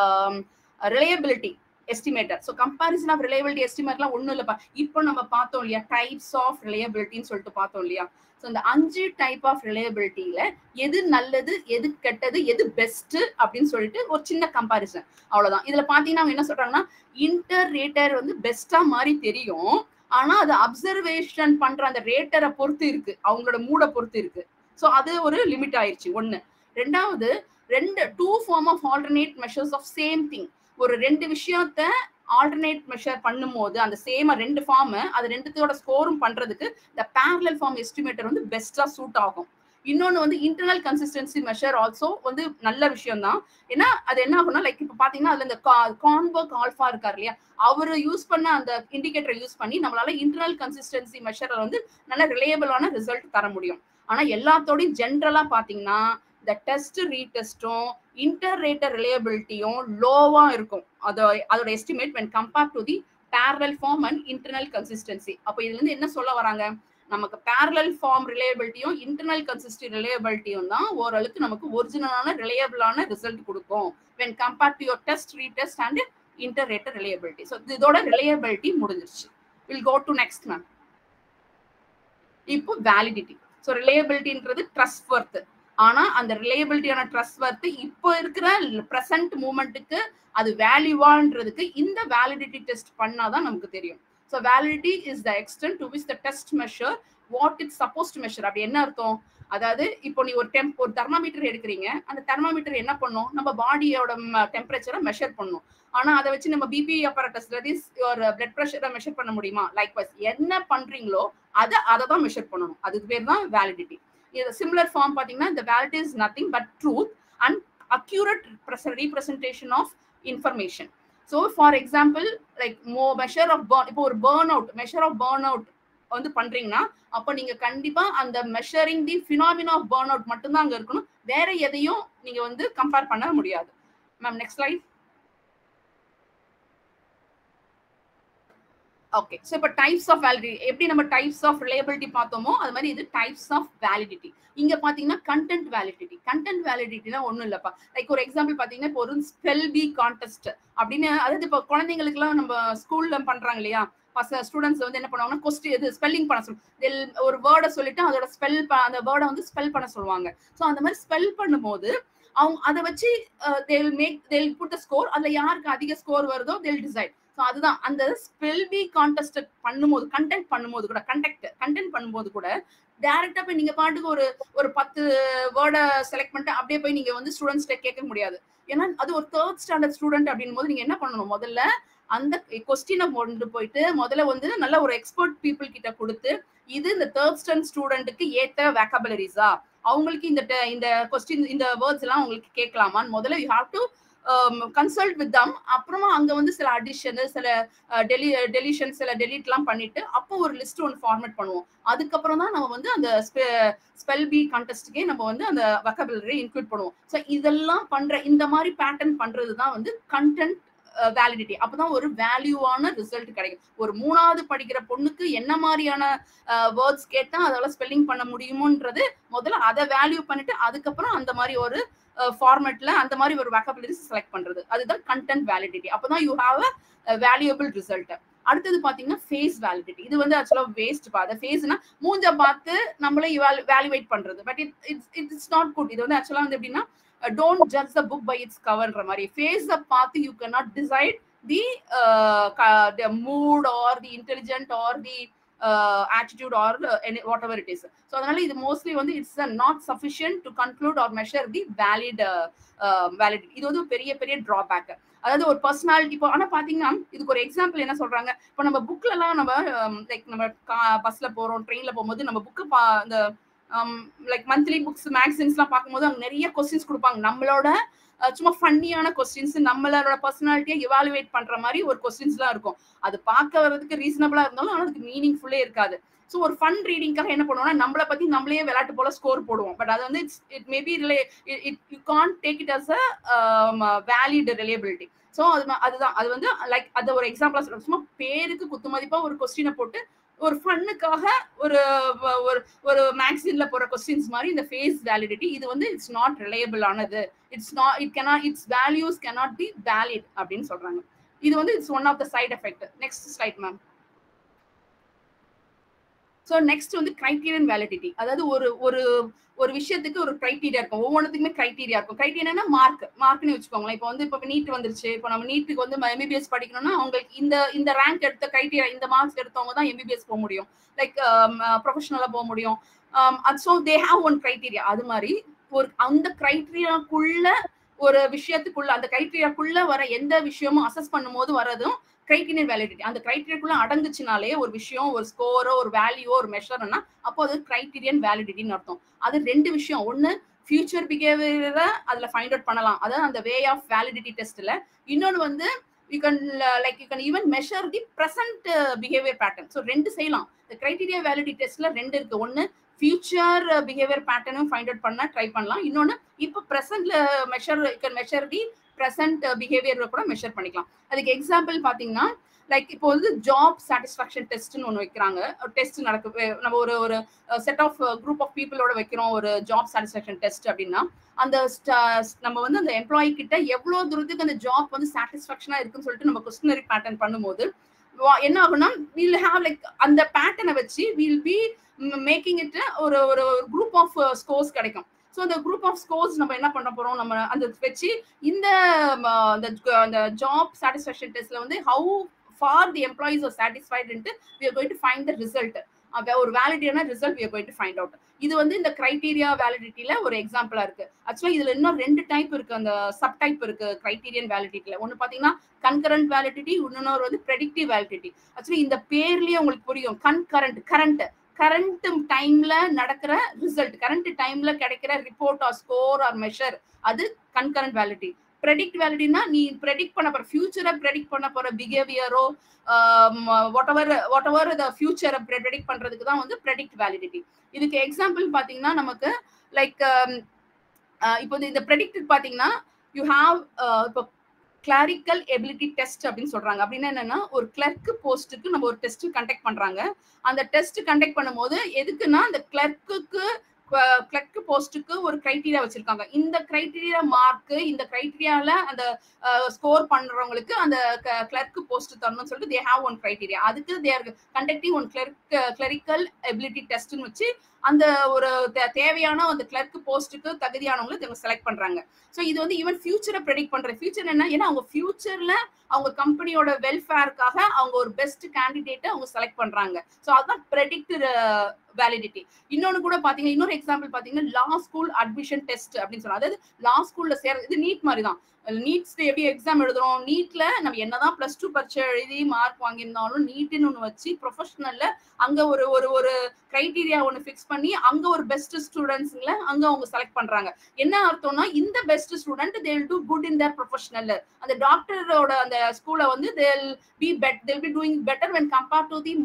reliability estimator. So comparison of reliability எஸ்டிமேட்லாம் ஒன்றும் இல்லைப்பா. இப்போ நம்ம பார்த்தோம் இல்லையா, டைப்ஸ் ஆஃப் ரிலையபிலிட்டின்னு சொல்லிட்டு பார்த்தோம் இல்லையா. ஸோ இந்த 5 டைப் ஆஃப் ரிலையபிலிட்டியில எது நல்லது, எது கெட்டது, எது பெஸ்ட் அப்படின்னு சொல்லிட்டு ஒரு சின்ன கம்பாரிசன், அவ்வளவுதான். இதுல பாத்தீங்கன்னா அவங்க என்ன சொல்றாங்கன்னா, இன்டர் ரேட்டர் வந்து பெஸ்டா மாதிரி தெரியும், ஆனா அது அப்சர்வேஷன் பண்ற அந்த ரேட்டரை பொறுத்து இருக்கு, அவங்களோட மூட பொறுத்து இருக்கு. ஸோ அது ஒரு லிமிட் ஆயிடுச்சு ஒண்ணு. ரெண்டாவது, two form of alternate measures of same thing. ஒரு 2 விஷயத்த ஆல்டர்னேட் மெஷர் பண்ணும்போது அந்த சேம் 2 ஃபார்ம், அது ரெண்டுத்தோட ஸ்கோரும் பண்றதுக்கு இந்த parallel ஃபார்ம் எஸ்டிமேட்டர் வந்து பெஸ்டா சூட் ஆகும். இன்னொன்னு வந்து இன்டர்னல் கன்சிஸ்டன்சி மெஷர் ஆல்சோ வந்து நல்ல விஷயம் தான். ஏன்னா அது என்ன ஆகும்னா, லைக் இப்ப பாத்தீங்கன்னா அதுல இந்த கான்பர்க் ஆல்பா இருக்காரு இல்லையா, அவரு யூஸ் பண்ண அந்த இண்டிகேட்டரை யூஸ் பண்ணி நம்மளால இன்டர்னல் கன்சிஸ்டன்சி மெஷர் வந்து நல்ல ரிலையபிளான ரிசல்ட் தர முடியும். ஆனா எல்லாத்தோடையும் ஜென்ரலா பாத்தீங்கன்னா இந்த டெஸ்ட் ரீடெஸ்டும் இன்டர் ரேட்டர் ரிலையபிலிட்டியும் லோவா இருக்கும், அதோட estimate when compared to the parallel form and internal consistency. அப்ப இதுல இருந்து என்ன சொல்ல வராங்க, நமக்கு parallel form ரிலையபிலிட்டியும் இன்டர்னல் கன்சிஸ்டன்சி ரிலையபிலிட்டியும் தான் ஓரளவுக்கு நமக்கு ஒரிஜினலான ரிலையபிளான ரிசல்ட் கொடுக்கும் when compared to your test retest and inter rater reliability. So இதோட ரிலையபிலிட்டி முடிஞ்சிருச்சு. we'll go to next ma'am. இப்போ வேலிடிட்டி. ஸோ ரிலையபிலிட்டின்றது ட்ரஸ்ட் வர்த். ஆனா அந்த ரிலையபிலிட்டியான ட்ரஸ்ட் வர்த் இப்போ இருக்கிற பிரசன்ட் மூமெண்ட்டுக்கு அது வேல்யூவான்றதுக்கு இந்த வேலிடிட்டி டெஸ்ட் பண்ணாதான் நமக்கு தெரியும். So validity is the extent to which the test measure what it's suppose to measure. அப்படி என்ன அர்த்தம், அதாவது இப்போ நீ ஒரு தெர்மாமீட்டர் எடுக்கிறீங்க, அந்த தெர்மாமீட்டர் என்ன பண்ணும், நம்ம பாடியோட டெம்பரேச்சரை மெஷர் பண்ணும். ஆனா அதை வச்சு நம்ம பிபி அப்பரேட்டஸ் ஒரு பிளட் ப்ரெஷரை மெஷர் பண்ண முடியுமா? லைக்வைஸ் என்ன பண்றீங்களோ அதை தான் மெஷர் பண்ணணும். அதுக்கு பேர் தான் வேலிடிட்டி. இது சிமிலர் ஃபார்ம் பாத்தீங்கன்னா இந்த validity is nothing but truth and accurate representation of information. So for example like measure of இப்போ ஒரு மெஷர் ஆஃப் பர்ன் அவுட் வந்து பண்றீங்கன்னா, அப்போ நீங்க கண்டிப்பா அந்த measuring the phenomena of burn out மட்டும்தான் அங்க இருக்கணும், வேற எதையும் நீங்க வந்து கம்பேர் பண்ண முடியாது. Ma'am next slide. Okay, so இப்போ டைப்ஸ் ஆஃப் வேலிடிட்டி, எப்படி நம்ம டைப்ஸ் ஆஃப் ரிலையபிலிட்டி பார்த்தோமோ அது மாதிரி இது டைப்ஸ் ஆஃப் வேலிடிட்டி. இங்க பாத்தீங்கன்னா கண்டென்ட் வேலிடிட்டி. கண்டென்ட் வேலிடிட்டினா ஒன்றும் இல்லப்பா, லைக் ஒரு எக்ஸாம்பிள் பாத்தீங்கன்னா இப்போ ஒரு ஸ்பெல் பி கான்டெஸ்ட் அப்படின்னு, அதாவது இப்போ குழந்தைங்களுக்கு எல்லாம் நம்ம ஸ்கூல்ல பண்றாங்க இல்லையா, ஸ்டூடெண்ட்ஸ் வந்து என்ன பண்ணுவாங்கன்னா கொஸ்டின் இது ஸ்பெல்லிங் பண்ண சொல்லுவாங்க, ஒரு வேர்டை சொல்லிட்டு அதோட அந்த வேர்டை வந்து ஸ்பெல் பண்ண சொல்லுவாங்க. ஸோ அந்த மாதிரி ஸ்பெல் பண்ணும்போது அவங்க அதை வச்சு they'll put the score, அதுல யாருக்கு அதிக ஸ்கோர் வருதோ they'll decide. ஸோ அதுதான் அந்த ஸ்பெல் பி கான்டெஸ்ட் பண்ணும்போது, கண்டென்ட் பண்ணும்போது கூட, கண்டென்ட் பண்ணும்போது கூட டைரக்டா போய் நீங்க பாட்டுக்கு ஒரு 10 வேர்டை செலக்ட் பண்ணிட்டு அப்படியே போய் நீங்க வந்து ஸ்டூடெண்ட்ஸ்ட கேட்க முடியாது. ஏன்னா அது ஒரு 3rd ஸ்டாண்டர்ட் ஸ்டூடெண்ட் அப்படின் போது நீங்க என்ன பண்ணணும், முதல்ல அந்த கொஸ்டினை கொண்டு போயிட்டு முதல்ல வந்து நல்ல ஒரு எக்ஸ்பர்ட் பீப்புள் கிட்ட கொடுத்து, இது இந்த 3rd ஸ்டாண்டர்ட் ஸ்டூடெண்ட்டுக்கு ஏத்த வேக்கபுலரிஸா, அவங்களுக்கு இந்த கொஸ்டின் இந்த வேர்ட்ஸ் எல்லாம் உங்களுக்கு கேட்கலாமான்னு முதல்ல you have to consult with them. அப்புறமா அங்க வந்து சில அடிஷன், சில டெலிஷன், சில டெலிட் எல்லாம் பண்ணிட்டு அப்போ ஒரு லிஸ்ட் ஒன்று ஃபார்மேட் பண்ணுவோம். அதுக்கப்புறம் தான் நம்ம வந்து அந்த ஸ்பெல் பி கான்டெஸ்ட்டுக்கே நம்ம வந்து அந்த வொக்காபுலரி இன்க்ளூட் பண்ணுவோம். ஸோ இதெல்லாம் பண்ற இந்த மாதிரி பேட்டர்ன் பண்றது தான் வந்து கண்டென்ட் வேலிடிட்டி. அப்பதான் ஒரு வேல்யூவான ரிசல்ட் கிடைக்கும். ஒரு 3வது படிக்கிற பொண்ணுக்கு என்ன மாதிரியான வேர்ட்ஸ் கேட்டா அதெல்லாம் ஸ்பெல்லிங் பண்ண முடியுமோன்றது முதல்ல அதை வேல்யூ பண்ணிட்டு அதுக்கப்புறம் அந்த மாதிரி ஒரு ஃபார்மேட்ல அந்த மாதிரி ஒரு வொக்காபுலரிஸ் செலக்ட் பண்றது, அதுதான் கண்டென்ட் வேலிடிட்டி. அப்பதான் you have a valuable result. அடுத்தது பாத்தீங்கன்னா ஃபேஸ் வேலிடிட்டி. இது வந்து ஆக்சுவலா வேஸ்ட் பா. ஃபேஸ்னா மூஞ்ச பார்த்து நம்மளே வேல்யூவேட் பண்றது, பட் இட்ஸ் நாட் குட். இது வந்து ஆக்சுவலா வந்து எப்படின்னா, don't judge the book by its coverன்ற மாதிரி. ஃபேஸ பார்த்து you cannot decide the mood or the intelligent or the attitude or whatever it is. So அதனால இது mostly வந்து it's not sufficient to conclude or measure the validity. இது வந்து பெரிய பெரிய drawback. அதாவது ஒரு பர்சனாலிட்டி. இப்போ ஆனா பாத்தீங்கன்னா இதுக்கு ஒரு எக்ஸாம்பிள் என்ன சொல்றாங்க, இப்போ நம்ம புக்ல எல்லாம் நம்ம லைக் நம்ம பஸ்ல போறோம், ட்ரெயின்ல போகும்போது நம்ம புக்கு இந்த லைக் மந்த்லி புக்ஸ் மேக்சின்ஸ்லாம் பார்க்கும்போது அங்கே நிறைய கொஸ்டின்ஸ் கொடுப்பாங்க, நம்மளோட சும்மா ஃபன்னியான கொஸ்டின்ஸ், நம்மளோட பர்சனாலிட்டியை இவாலுவேட் பண்ற மாதிரி ஒரு கொஸ்டின்ஸ்லாம் இருக்கும். அது பார்க்க வர்றதுக்கு ரீசனபிளா இருந்தாலும் ஆனால் அதுக்கு மீனிங்ஃபுல்லே இருக்காது. ஸோ ஒரு ஃபன் ரீடிங்காக என்ன பண்ணுவோம்னா, நம்மளை பத்தி நம்மளே விளையாட்டு போல ஸ்கோர் போடுவோம். பட் அது வந்து it maybe you can't take it as a valid reliability. So அதுதான் அது வந்து லைக் அதை ஒரு எக்ஸாம்பிளா சொல்றோம். சும்மா பேருக்கு குத்து மதிப்பா ஒரு கொஸ்டினை போட்டு ஒரு ஃபன்னுக்காக ஒரு ஒரு மேக்சின்ல போற கொஸ்டின்ஸ் மாதிரி இந்த ஃபேஸ் வேலிடிட்டி இது வந்து இட்ஸ் நாட் ரிலையபிள் ஆனது, it's values cannot be valid அப்படின்னு சொல்றாங்க. இது வந்து it's one of the side effect. Next slide ma'am. So next வந்து கிரைட்டீரியன் வேலிடிட்டி. அதாவது ஒரு விஷயத்துக்கு ஒரு கிரைட்டீரியா இருக்கும், ஒவ்வொன்றுத்துக்குமே கிரைட்டீரியா இருக்கும். கிரைட்டீரியானா மார்க்னு வச்சுக்கோங்களேன். இப்போ வந்து இப்போ நீட் வந்துருச்சு, இப்போ நம்ம நீட்டுக்கு வந்து எம்பிபிஎஸ் படிக்கணும்னா அவங்களுக்கு இந்த ரேங்க் எடுத்த கிரைட்டீரியா, இந்த மார்க்ஸ் எடுத்தவங்க தான் எம்பிபிஎஸ் போக முடியும், லைக் ப்ரொஃபஷனலா போக முடியும். So they have one criteria. அது மாதிரி அந்த கிரைட்டீரியாக்குள்ள ஒரு விஷயத்துக்குள்ள அந்த கிரைட்டீரியாக்குள்ள வர எந்த விஷயமும் அசஸ் பண்ணும் போது வரதும் கிரைட்டீரியன் வேலிடிட்டி. அந்த கிரைட்டீரியாக்குள்ள அடங்குச்சுனாலே ஒரு விஷயம், ஒரு ஸ்கோரோ, ஒரு வேல்யூோ, ஒரு மெஷர்னா அப்போ அது கிரைட்டீரியன் வேலிடிட்டின்னு அர்த்தம். அது ரெண்டு விஷயம். ஒன்னு ஃபியூச்சர் பிஹேவியரை அதுல ஃபைண்ட் அவுட் பண்ணலாம், அதாவது அந்த வே ஆஃப் வேலிடிட்டி டெஸ்ட்ல. இன்னொன்னு வந்து you can even measure the present behavior pattern. So ரெண்டு செய்யலாம். இந்த கிரைட்டீரியா வேலிடிட்டி டெஸ்ட்ல ரெண்டு இருக்கு. ஒன்னு ஃபியூச்சர் பிஹேவியர் பேட்டர்னும் ஃபைண்ட் அவுட் பண்ண ட்ரை பண்ணலாம். இன்னொன்னு இப்போ பிரசன்ட்ல மெஷர் தி பிரசன்ட் பிஹேவியர் கூட மெஷர் பண்ணிக்கலாம். அதுக்கு எக்ஸாம்பிள் பாத்தீங்கன்னா லைக் இப்போ வந்து ஜாப் சாட்டிஸ்ஃபேக்ஷன் டெஸ்ட்னு ஒன்று வைக்கிறாங்க. டெஸ்ட் நடக்கு, நம்ம ஒரு செட் ஆஃப் குரூப் ஆஃப் பீப்புளோட வைக்கிறோம் ஒரு ஜாப் சாட்டிஸ்ஃபேக்ஷன் டெஸ்ட் அப்படின்னா அந்த நம்ம வந்து அந்த எம்ப்ளாயி கிட்ட எவ்வளவு தூரத்துக்கு அந்த ஜாப் வந்து சாட்டிஸ்ஃபேக்ஷனா இருக்குன்னு சொல்லிட்டு நம்ம கொஸ்டினரி பேட்டர்ன் பண்ணும்போது என்ன ஆகும்னா வில் ஹேவ் லைக் அந்த பேட்டர்னை வச்சு வில் பி மேக்கிங் இட் ஒரு குரூப் ஆஃப் ஸ்கோர்ஸ் கிடைக்கும். ஸோ அந்த குரூப் ஆஃப் ஸ்கோர்ஸ் நம்ம என்ன பண்ண போறோம், நம்ம அந்த வச்சு இந்த ஜாப் சாட்டிஸ்ஃபேக்ஷன் டெஸ்ட்ல வந்து how for the employees are satisfied we are going to find the result. ஒரு வேலிடிட்டியான result we are going to find out. இது வந்து இந்த கிரைட்டீரியா வேலிடிட்டில ஒரு எக்ஸாம்பிளா இருக்கு. ஆக்சுவலா இதுல இன்னும் ரெண்டு டைப் இருக்கு, அந்த சப் டைப் இருக்கு கிரைட்டீரியன் வேலிடிட்டில. ஒன்னு பாத்தீங்கன்னா கன்கரண்ட் வேலிடிட்டி, இன்னொரு வந்து ப்ரெடிக்டிவ் வேலிடிட்டி. ஆக்சுவலி இந்த பேர்லயே உங்களுக்கு புரியும், கரண்ட் டைம்ல நடக்கிற ரிசல்ட், கரண்ட் டைம்ல கிடைக்கிற report or score or measure, அது கன்கரண்ட் வேலிடிட்டி. ப்ரெடிக்ட் வேலிடிட்டினா நீ ப்ரெடிக்ட் பண்ண போற ஃபியூச்சரை ப்ரெடிக்ட் பண்ண போற பிஹேவியரோ வாட் எவர் த ஃபியூச்சரை ப்ரெடிக்ட் பண்றதுக்கு தான் வந்து ப்ரெடிக்ட் வேலிடிட்டி. இதுக்கு எக்ஸாம்பிள் பாத்தீங்கன்னா நமக்கு லைக் இப்போ இந்த ப்ரெடிக்ட் பாத்தீங்கன்னா யூ ஹாவ் இப்போ கிளரிக்கல் எபிலிட்டி டெஸ்ட் அப்படின்னு சொல்றாங்க. அப்படின்னா என்னன்னா ஒரு கிளர்க் போஸ்ட்டுக்கு நம்ம ஒரு டெஸ்ட் கண்டக்ட் பண்றாங்க. அந்த டெஸ்ட் கண்டக்ட் பண்ணும்போது எதுக்குன்னா அந்த கிளர்க் போஸ்ட்டுக்கு ஒரு கிரைட்டீரியா வச்சிருக்காங்க. இந்த கிரைட்டீரியா மார்க், இந்த கிரைட்டீரியால அந்த ஸ்கோர் பண்றவங்களுக்கு அந்த கிளர்க் போஸ்ட் தரணும்னு சொல்லிட்டு தே ஹேவ் ஒன் கிரைட்டீரியா. அதுக்கு they are conducting one clerical ability டெஸ்ட்னு வச்சு அந்த ஒரு தேவையான அந்த கிளர்க் போஸ்ட்டுக்கு தகுதியானவங்களை இவங்க செலக்ட் பண்றாங்க. ஸோ இது வந்து ஈவன் ஃபியூச்சரை ப்ரெடிக்ட் பண்ற ஃபியூச்சர் என்ன, ஏன்னா அவங்க ஃபியூச்சர்ல அவங்க கம்பெனியோட வெல்ஃபேருக்காக அவங்க ஒரு பெஸ்ட் கேண்டிடேட்டை அவங்க செலக்ட் பண்றாங்க. ஸோ அதுதான் ப்ரெடிக்ட் வேலிடிட்டி. இன்னொன்னு கூட பாத்தீங்கன்னா, இன்னொரு எக்ஸாம்பிள் பாத்தீங்கன்னா லா ஸ்கூல் அட்மிஷன் டெஸ்ட் அப்படின்னு சொல்லுவாங்க. அதாவது லா ஸ்கூல்ல இது நீட் மாதிரி தான். நீட்ஸ் எப்படி எக்ஸாம் எழுதுறோம், நீட்ல நம்ம என்னதான் +2 பரீட்சை எழுதி மார்க் வாங்கியிருந்தாலும் நீட்னு ஒண்ணு வச்சு ப்ரொஃபஷனல்ல அங்க ஒரு ஒரு கிரைட்டீரியா ஒண்ணு ஃபிக்ஸ் பண்ணி அங்க ஒரு பெஸ்ட் ஸ்டூடெண்ட்ஸ்ல அங்க அவங்க செலக்ட் பண்றாங்க. என்ன அர்த்தம்னா இந்த best student they will do good in their professional. அந்த டாக்டரோட அந்த ஸ்கூல்ல வந்து they'll be doing better when compared to the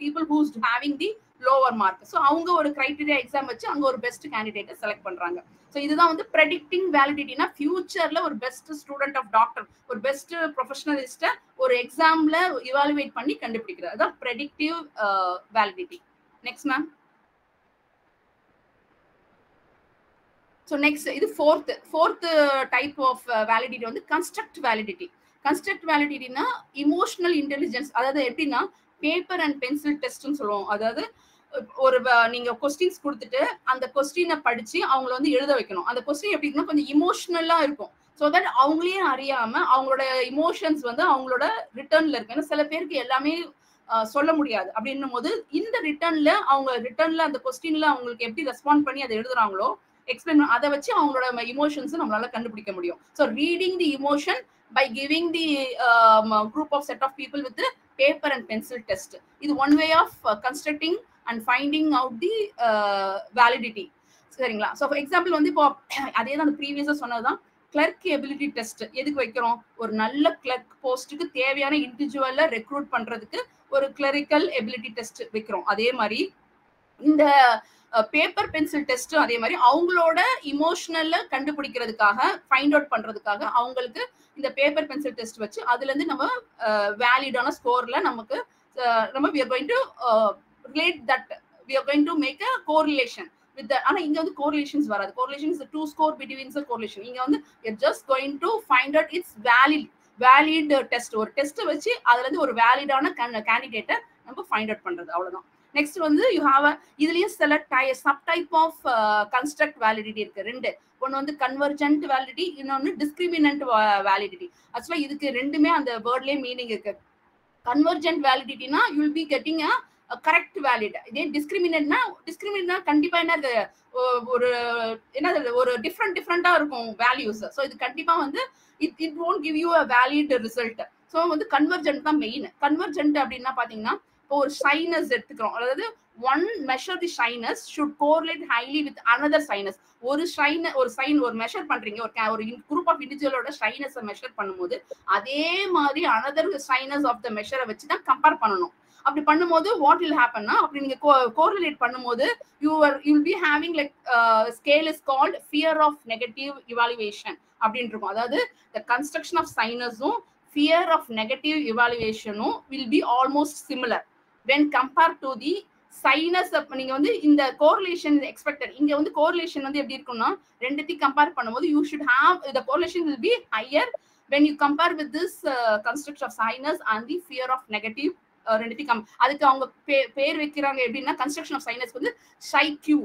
people who's having the lower mark. So அவங்க ஒரு கிரைட்டீரியா எக்ஸாம் வச்சு அங்க ஒரு பெஸ்ட் கேண்டிடேட்டை செலக்ட் பண்றாங்க. ஸோ இதுதான் வந்து ப்ரெடிக்டிங் வேலிடிட்டினா ஃபியூச்சர்ல ஒரு பெஸ்ட் ஸ்டூடெண்ட் ஆஃப் டாக்டர், ஒரு பெஸ்ட் ப்ரொஃபஷனலிஸ்ட ஒரு எக்ஸாம்ல இவாலுவேட் பண்ணி கண்டுபிடிக்கிறது, அதான் predictive validity. Next ma'am. So next இது ஃபோர்த் டைப் ஆஃப் வேலிடிட்டி வந்து கன்ஸ்ட்ரக்ட் வேலிடிட்டி. கன்ஸ்ட்ரக்ட் வேலிடிட்டினா இமோஷனல் இன்டெலிஜென்ஸ். அதாவது எப்படின்னா பேப்பர் அண்ட் பென்சில் டெஸ்ட்னு சொல்லுவோம். அதாவது ஒரு நீங்க கொஸ்டின்ஸ் கொடுத்துட்டு அந்த கொஸ்டினை படிச்சு அவங்கள வந்து எழுத வைக்கணும். அந்த கொஸ்டின் எப்படி இருக்குன்னா கொஞ்சம் இமோஷனலா இருக்கும். ஸோ தட் அவங்களே அறியாம அவங்களோட இமோஷன்ஸ் வந்து அவங்களோட ரிட்டர்ன்ல இருக்கு. ஏன்னா சில பேருக்கு எல்லாமே சொல்ல முடியாது. அப்படின்னும் போது இந்த ரிட்டர்ன்ல அந்த கொஸ்டின்ல அவங்களுக்கு எப்படி ரெஸ்பாண்ட் பண்ணி அதை எழுதுறாங்களோ எக்ஸ்பிளைன், அதை வச்சு அவங்களோட இமோஷன்ஸ் நம்மளால கண்டுபிடிக்க முடியும். So reading the emotion by giving the group of set of people with the paper and pencil test. இது one way of constructing and finding out the validity. சரிங்களா? ஸோ ஃபார் எக்ஸாம்பிள் வந்து இப்போ அதே தான் அந்த ப்ரீவியஸாக சொன்னதுதான் கிளர்க் எபிலிட்டி டெஸ்ட். எதுக்கு வைக்கிறோம், ஒரு நல்ல கிளர்க் போஸ்ட்டுக்கு தேவையான இண்டிவிஜுவலை ரெக்ரூட் பண்றதுக்கு ஒரு கிளரிக்கல் எபிலிட்டி டெஸ்ட் வைக்கிறோம். அதே மாதிரி இந்த பேப்பர் பென்சில் டெஸ்ட்டும் அதே மாதிரி அவங்களோட இமோஷனல்ல கண்டுபிடிக்கிறதுக்காக ஃபைண்ட் அவுட் பண்றதுக்காக அவங்களுக்கு இந்த பேப்பர் பென்சில் டெஸ்ட் வச்சு அதுல இருந்து நம்ம வேலிடான ஸ்கோர்ல நமக்கு we are going to relate that, we are going to make a correlation with the, ஆனா இங்க வந்து correlations வராது. correlation is the two score between the correlation. இங்க வந்து you're just going to find out it's valid test. ஒரு test வச்சு அதுல இருந்து ஒரு வேலிடான கேண்டிடேட்டை நம்ம ஃபைண்ட் அவுட் பண்றது, அவ்வளவுதான். நெக்ஸ்ட் வந்து யூ ஹாவ் இதுலயே சில sub type of construct validity இருக்கு, ரெண்டு. ஒன்னு வந்து கன்வர்ஜென்ட் வேலிடிட்டி, இன்னொன்னு டிஸ்கிரிமினன்ட் வேலிடிட்டி. ஆக்சுவலா இதுக்கு ரெண்டுமே அந்த வேர்ட்லயே மீனிங் இருக்கு. கன்வர்ஜென்ட் வேலிடிட்டினா you will be getting correct valid. இதே டிஸ்கிரிமினன்ட்னா கண்டிப்பா என்ன ஒரு என்ன ஒரு டிஃப்ரெண்டா இருக்கும் வேல்யூஸ். ஸோ இது கண்டிப்பா வந்து it won't give you a valid result. So வந்து கன்வர்ஜென்ட் தான் மெயின். கன்வர்ஜென்ட் அப்படின்னா பாத்தீங்கன்னா இப்போ ஒரு ஷைனஸ் எடுத்துக்கிறோம், அதாவது one measure the shyness should correlate highly with another shyness. ஒரு மெஷர் பண்றீங்க, ஒரு குரூப் ஆஃப் இண்டிவிஜுவலோட ஷைனஸ் மெஷர் பண்ணும்போது அதே மாதிரி another shyness of the measure வச்சு தான் கம்பேர் பண்ணணும். அப்படி பண்ணும்போது what will happen னா, அப்படி நீங்க கோரிலேட் பண்ணும்போது you will be having like scale is called fear of negative evaluation அப்படின்னு இருக்கும். அதாவது the construction of shyness-உம் fear of negative evaluation-உம் will be almost similar when compared to the shyness. நீங்க வந்து இந்த correlation is expected. இங்க வந்து correlation வந்து எப்படி இருக்கும்னா, ரெண்டுத்தையும் கம்பேர் பண்ணும்போது you should have the correlation will be higher when you compare with this construction of shyness and the fear of negative. ரெண்டுத்தையும் அதுக்கு அவங்க பேர் வைக்கிறாங்க எப்படின்னா, கன்ஸ்ட்ரக்ஷன் ஆஃப் சைனஸ்க்கு வந்து ஷைக்யூ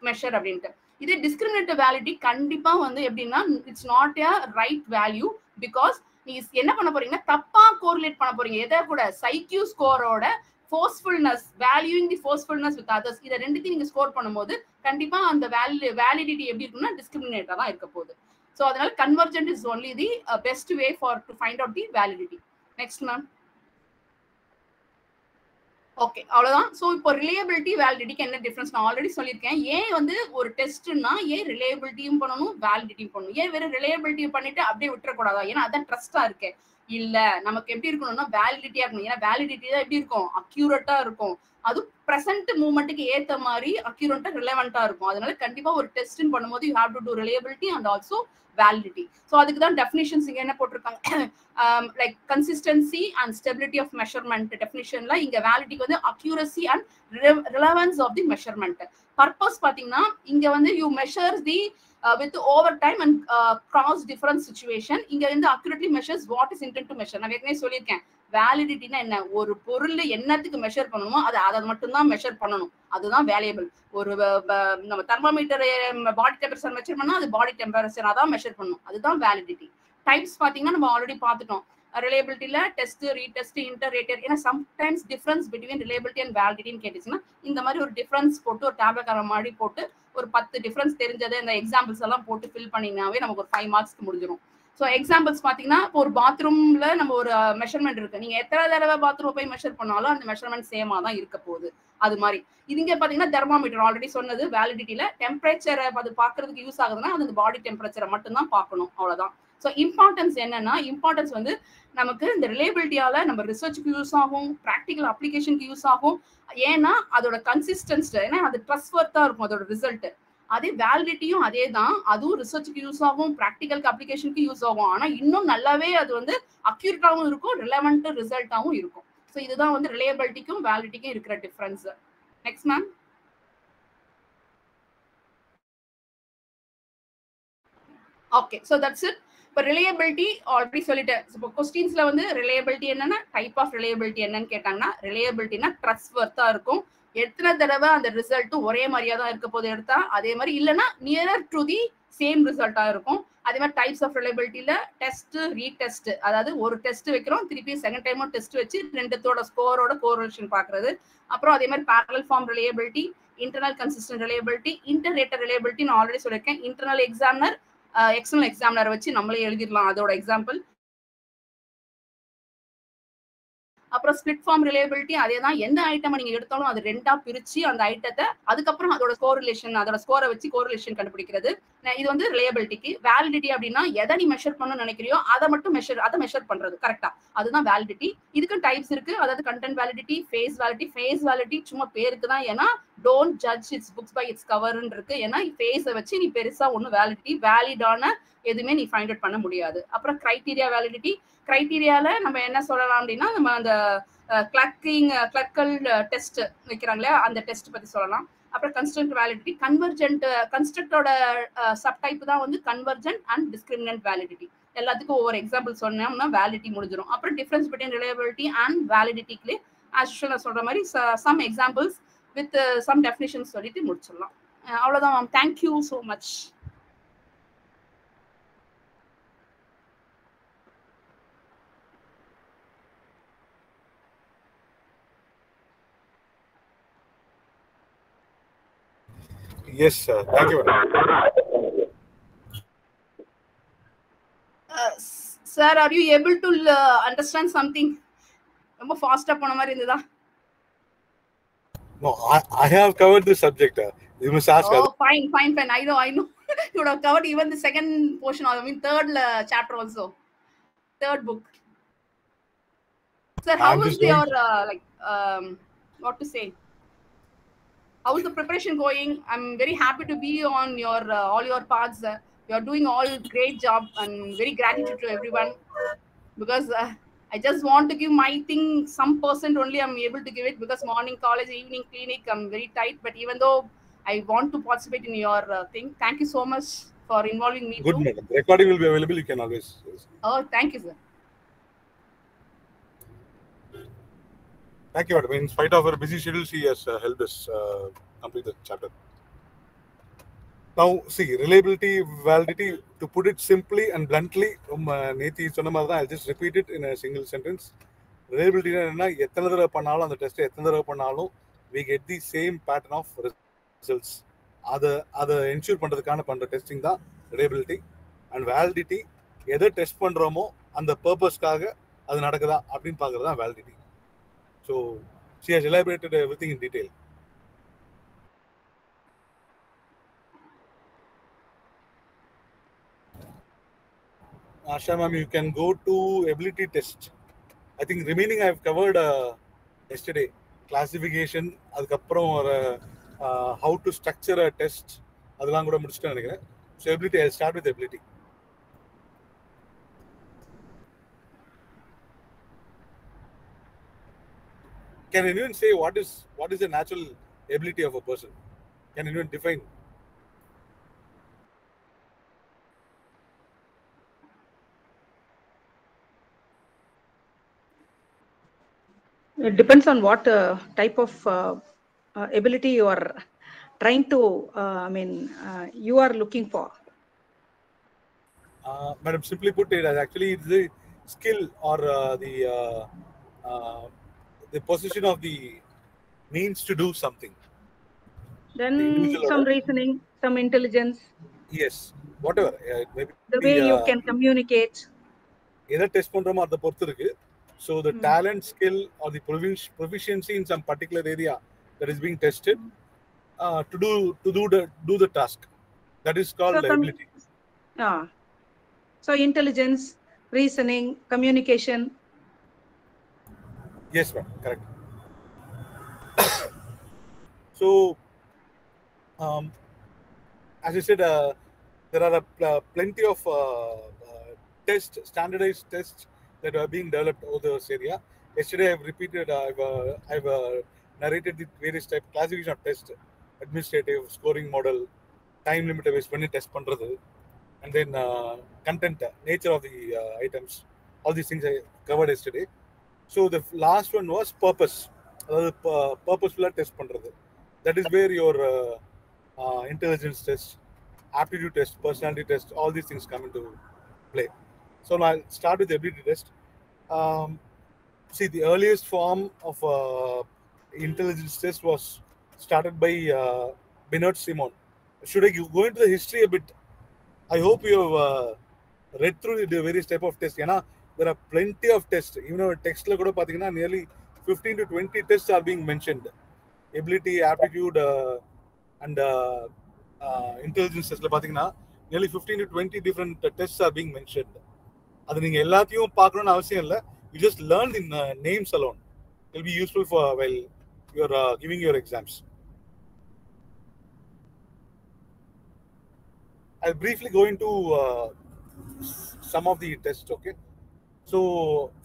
மெஷர் அப்படின்ட்டு. இதே டிஸ்கிரிமினேட்டிவ் வேலிடி கண்டிப்பா வந்து எப்படின்னா it's not a right value, because நீங்க என்ன பண்ண போறீங்கன்னா தப்பா கோரிலேட் பண்ண போறீங்க. எதை கூட? சைக்யூ ஸ்கோரோட ஃபோர்ஸ்ஃபுல்னஸ், வேல்யூயிங் தி ஃபோர்ஸ்ஃபுல்னஸ் வித் அதர்ஸ். இதை ரெண்டுத்தையும் நீங்க ஸ்கோர் பண்ணும்போது கண்டிப்பா அந்த வேலிடிட்டி எப்படி இருக்குன்னா டிஸ்கிரிமினேட்டா தான் இருக்க போகுது. ஸோ அதனால convergent is only the best way for to find out the validity. Next ma'am. Okay, அவ்வளவுதான். ஸோ இப்போ ரிலையபிலிட்டி வேலிடிட்டிக்கு என்ன டிஃபரன்ஸ் நான் ஆல்ரெடி சொல்லியிருக்கேன். ஏன் வந்து ஒரு டெஸ்ட்னா ஏன் ரிலையபிலிட்டியும் பண்ணணும், வேலிடிட்டியும் பண்ணணும்? ஏன் வெறும் ரிலையபிலிட்டி பண்ணிட்டு அப்படியே விட்டுறக்கூடாதா? ஏன்னா அதான் ட்ரஸ்டா இருக்கு. இல்ல, நமக்கு எப்படி இருக்கணும்னா வேலிடிட்டியா இருக்கணும். ஏன்னா வேலிடிட்டி தான் எப்படி இருக்கும்? அக்யூரேட்டா இருக்கும். அது பிரசன்ட் மூவ்மெண்ட்டுக்கு ஏத்த மாதிரி அக்யூரேட்டா ரிலவெண்டா இருக்கும். அதனால கண்டிப்பா ஒரு டெஸ்ட் பண்ணும்போது you have to to reliability and also validity. So அதுக்கு தான் டெஃபினிஷன்ஸ் இங்க என்ன போட்டிருக்காங்க, like consistency and stability of measurement டெஃபினிஷன்ல இங்க வேலிடிட்டிக்கு வந்து accuracy and relevance of the measurement. Purpose பாத்தீங்கன்னா இங்க வந்து you measure the with over time and cross different situation. இங்க வந்து accurately measures what is intended to measure. நான் ஏற்கனவே சொல்லியிருக்கேன், வேலிடிட்டினா என்ன? ஒரு பொருள் என்னத்துக்கு மெஷர் பண்ணணுமோ அதை மட்டும் தான் மெஷர் பண்ணணும், அதுதான் வேல்யூபிள். ஒரு நம்ம தெர்மோமீட்டர் பாடி டெம்பரேச்சர் மெஷர் பண்ணா அது பாடி டெம்பரேச்சர் அதான் மெஷர் பண்ணணும், அதுதான் வேலிடிட்டி. டைப்ஸ் பாத்தீங்கன்னா நம்ம ஆல்ரெடி பார்த்துட்டோம். ரிலையபிலிட்டியில டெஸ்ட், ரீடெஸ்ட், இன்டர்ரேட்டர். ஏன்னா sometimes difference between reliability and வேலிடிட்டின்னு கேட்டுச்சுன்னா இந்த மாதிரி ஒரு டிஃபரன்ஸ் போட்டு ஒரு டேப்லெட் மாதிரி போட்டு ஒரு 10 டிஃபரன்ஸ் தெரிஞ்சதை இந்த எக்ஸாம்பிள்ஸ் எல்லாம் போட்டு ஃபில் பண்ணிங்கனாவே நமக்கு ஒரு 5 மார்க்ஸ்க்கு முடிஞ்சிடும். ஸோ எக்ஸாம்பிள்ஸ் பார்த்தீங்கன்னா இப்போ ஒரு பாத்ரூம்ல நம்ம ஒரு மெஷர்மெண்ட் இருக்கு, நீங்க எத்தனை தடவை பாத்ரூம் போய் மெஷர் பண்ணாலும் அந்த மெஷர்மெண்ட் சேமா தான் இருக்க போகுது. அது மாதிரி இதுங்க பாத்தீங்கன்னா தெர்மாமீட்டர் ஆல்ரெடி சொன்னது வேலிடிட்டியில டெம்பரேச்சரை அது பாக்குறதுக்கு யூஸ் ஆகுதுன்னா அது பாடி டெம்பரேச்சரை மட்டும் தான் பார்க்கணும், அவ்வளவுதான். ஸோ இம்பார்ட்டன்ஸ் என்னன்னா, இம்பார்ட்டன்ஸ் வந்து நமக்கு இந்த ரிலையபிலிட்டியால நம்ம ரிசர்ச்சுக்கு யூஸ் ஆகும், ப்ராக்டிகல் அப்ளிகேஷனுக்கு யூஸ் ஆகும். ஏன்னா அதோட கன்சிஸ்டன்ஸ், ஏன்னா அது ட்ரஸ்ட்வர்த்தா இருக்கும் அதோட ரிசல்ட். அதே வேலிடிட்டியும் அதே தான், அதுவும் ரிசர்ச்சுக்கு யூஸ் ஆகும், ப்ராக்டிகலுக்கு அப்ளிகேஷனுக்கு யூஸ் ஆகும். ஆனா இன்னும் நல்லாவே அது வந்து அக்யூரேட்டாவும் இருக்கும், ரிலவெண்ட் ரிசல்ட்டாவும் இருக்கும். ஸோ இதுதான் வந்து ரிலையபிலிட்டிக்கும் வேலிடிட்டிக்கும் இருக்கிற difference. Next ma'am. Okay, so that's it. இப்போ ரிலையபிலிட்டி ஆல்ரெடி சொல்லிட்டேன். இப்போ கொஸ்டின்ஸ்ல வந்து ரிலையபிலிட்டி என்னன்னா, டைப் ஆஃப் ரிலையபிலிட்டி என்னன்னு கேட்டாங்கன்னா, ரிலையபிலிட்டினா ட்ரஸ்ட்வர்த்தா இருக்கும், எத்தனை தடவை அந்த ரிசல்ட் ஒரே மாதிரியா தான் இருக்க போது எடுத்தா அதே மாதிரி, இல்லைன்னா நியரர் டு தி சேம் ரிசல்ட்டா இருக்கும். அதே மாதிரி டைப்ஸ் ஆஃப் ரிலையபிலிட்டியில டெஸ்ட், ரீடெஸ்ட், அதாவது ஒரு டெஸ்ட் வைக்கிறோம் திருப்பி செகண்ட் டைமும் டெஸ்ட் வச்சு ரெண்டுத்தோட ஸ்கோரோட கோரிலேஷன் பாக்குறது. அப்புறம் அதே மாதிரி parallel form reliability, internal consistent reliability, interrater reliability நான் ஆல்ரெடி சொல்லியிருக்கேன். இன்டர்னல் எக்ஸாமினர், எக்ஸ்டர்னல் எக்ஸாமினர் வச்சு நம்மளே எழுதிடலாம் அதோட எக்ஸாம்பிள். அப்புறம் ஸ்பிளிட் ஃபார்ம் ரிலையபிலிட்டி அதே தான், எந்த ஐட்டம் நீங்க எடுத்தாலும் அது ரெண்டா பிரிச்சு அந்த ஐட்டத்தை அதுக்கப்புறம் அதோட கோரிலேஷன், அதோட ஸ்கோரை வச்சு கோரிலேஷன் கண்டுபிடிக்கிறது. இது வந்து ரிலையபிலிட்டிக்கு. வேலிடிட்டி அப்படின்னா எதை நீ மெஷர் பண்ணணும்னு நினைக்கிறியோ அதை மட்டும் மெஷர் பண்றது கரெக்டா, அதுதான் வேலிடிட்டி. இதுக்கு டைப்ஸ் இருக்கு, அதாவது content validity, face validity. Face validity சும்மா பேருக்கு தான், ஏன்னா don't judge its books by its கவர்ன்னு இருக்கு. ஏன்னா ஃபேஸை வச்சு நீ பெருசா ஒன்றும் வேலிடிட்டி வேலிடான எதுவுமே நீ ஃபைண்ட் அவுட் பண்ண முடியாது. அப்புறம் கிரைட்டீரியா வேலிடிட்டி. கிரைட்டீரியால நம்ம என்ன சொல்லலாம் அப்படின்னா, நம்ம அந்த கிளர்க்கல் டெஸ்ட் வைக்கிறாங்களே அந்த டெஸ்ட் பத்தி சொல்லலாம். அப்புறம் கன்ஸ்ட்ரக்ட் வேலிடிட்டி. கன்ஸ்ட்ரக்டோட சப்டைப் தான் வந்து கன்வர்ஜென்ட் அண்ட் டிஸ்கிரிமினன்ட் வேலிடிட்டி. எல்லாத்துக்கும் ஒவ்வொரு எக்ஸாம்பிள் சொன்னோம்னா வேலிடிட்டி முடிஞ்சிடும். அப்புறம் டிஃபரன்ஸ் பிட்வீன் ரிலையபிலிட்டி அண்ட் வேலிடிட்டிக்கு ஆஸ் யூஷுவல் நான் சொல்ற மாதிரி some examples with some definitions சொல்லிட்டு முடிச்சிடலாம். அவ்வளவுதான் மேம். Thank you so much. Yes, sir. Thank you. Sir, are you able to understand something? ரொம்ப ஃபாஸ்டா போன மாதிரி இருந்ததா? No, I have covered this subject. You must ask. Oh, fine. I know. You would have covered even the second portion, I mean third chapter also. Third book. Sir, how is your what to say? How is the preparation going? I'm very happy to be on your all your paths. You are doing all great job, and very gratitude to everyone, because I just want to give my thing some percent only. I'm able to give it because morning college, evening clinic, I'm very tight. But even though I want to participate in your thing, thank you so much for involving me. Good, madam. Recording will be available. You can always. Oh, thank you, sir. Thank you, madam. In spite of her busy schedule, she has helped us complete the chapter. Now, see, reliability, validity, to put it simply and bluntly, Nethi சொன்ன மாதிரி தான், I'll just repeat it in a single sentence. Reliability என்னன்னா, எத்தனை தடவை பண்ணாலும் அந்த test எத்தனை தடவை பண்ணாலும் we get the same pattern of results. அதை என்ஷூர் பண்றதுக்கான பண்ற டெஸ்டிங் தான் reliability. And validity, எதை டெஸ்ட் பண்றோமோ அந்த பர்பஸ்க்காக அது நடக்குதா அப்படின்னு பார்க்கறது தான் validity. So she has elaborated everything in detail. Asha ma'am, you can go to ability test. I think remaining I have covered yesterday. Classification, adukaprom how to structure a test, adala kuda mudichitta nenikiren. So ability, I'll start with ability. Can anyone say what is the natural ability of a person? Can anyone define? It depends on what type of ability you are trying to, you are looking for. Madam, simply put it, actually it's the skill or the position of the means to do something. Then some reasoning, some intelligence. Yes, whatever. Maybe the way you can communicate. Either test பண்றோமோ அத பொறுத்து இருக்கு. So the talent, skill, or the proficiency in some particular area that is being tested to do the task. That is called ability. So intelligence, reasoning, communication. Yes, ma'am. Correct. So, as I said, there are plenty of standardized tests that are being developed over this area. Yesterday, I've narrated the various type classification of tests: administrative, scoring model, time limit based when test பண்றது, and then content, nature of the items. All these things I covered yesterday. So the last one was purpose. Purposeful test பண்றது. That is where your intelligence test, aptitude test, personality test, all these things come into play. So now I'll start with the ability test. See, the earliest form of intelligence test was started by Bernard Simon. Should I go into the history a bit? I hope you have read through the various type of tests. There are plenty of tests. Even our text nearly 15 to 20 tests are being mentioned. Ability, aptitude, and intelligence test. nearly 15 to 20 different tests are being mentioned. அது நீங்க எல்லாத்தையும் பார்க்கணும்னு அவசியம் இல்லை. You just learn the names alone. It will be useful for while you are giving your exams. I'll briefly go into some of the tests. Okay, so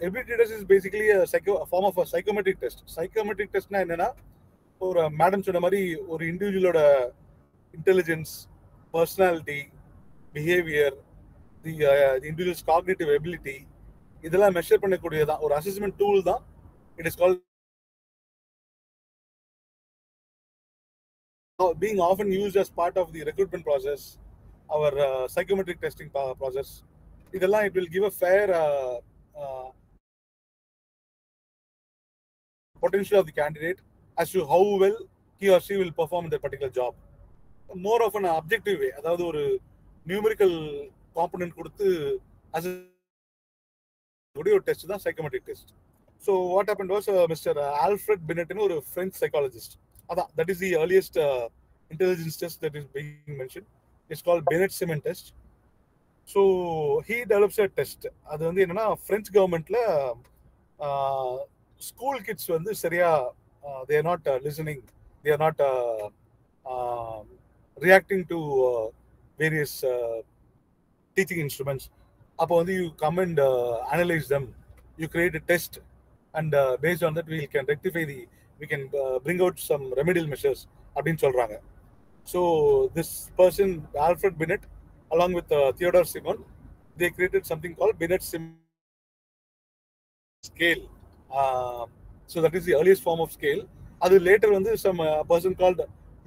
ability test is basically a form of a psychometric test. Psychometric test na enna na ஒரு madam சொன்ன மாதிரி ஒரு இண்டிவிஜுவலோட intelligence, personality, behaviour, தி individuals cognitive ability இதெல்லாம் measure பண்ணக்கூடியதான் ஒரு assessment tool தான். It is called being often used as part of the recruitment process, our psychometric testing process. இதெல்லாம் it will give a fair potential of the candidate as to how well he or she will perform in that particular job. More of an objective way, அதாவது ஒரு numerical component கொடுத்து as ஒரு test தான் psychometric test. So what happened was Mr. Alfred Binet னு ஒரு French psychologist, that is the earliest intelligence test that is being mentioned. It's called Binet-Simon test. So he develops a test. அது வந்து என்னன்னா French governmentல school kids வந்து சரியா they are not listening, they are not reacting to various teaching instruments. அப்போ வந்து you come and analyze them, you create a test, and based on that we can bring out some remedial measures அப்படின்னு சொல்றாங்க. So this person Alfred Binet along with Theodore Simon, they created something called Binet-Simon scale. So that is the earliest form of scale. Adu later வந்து some person called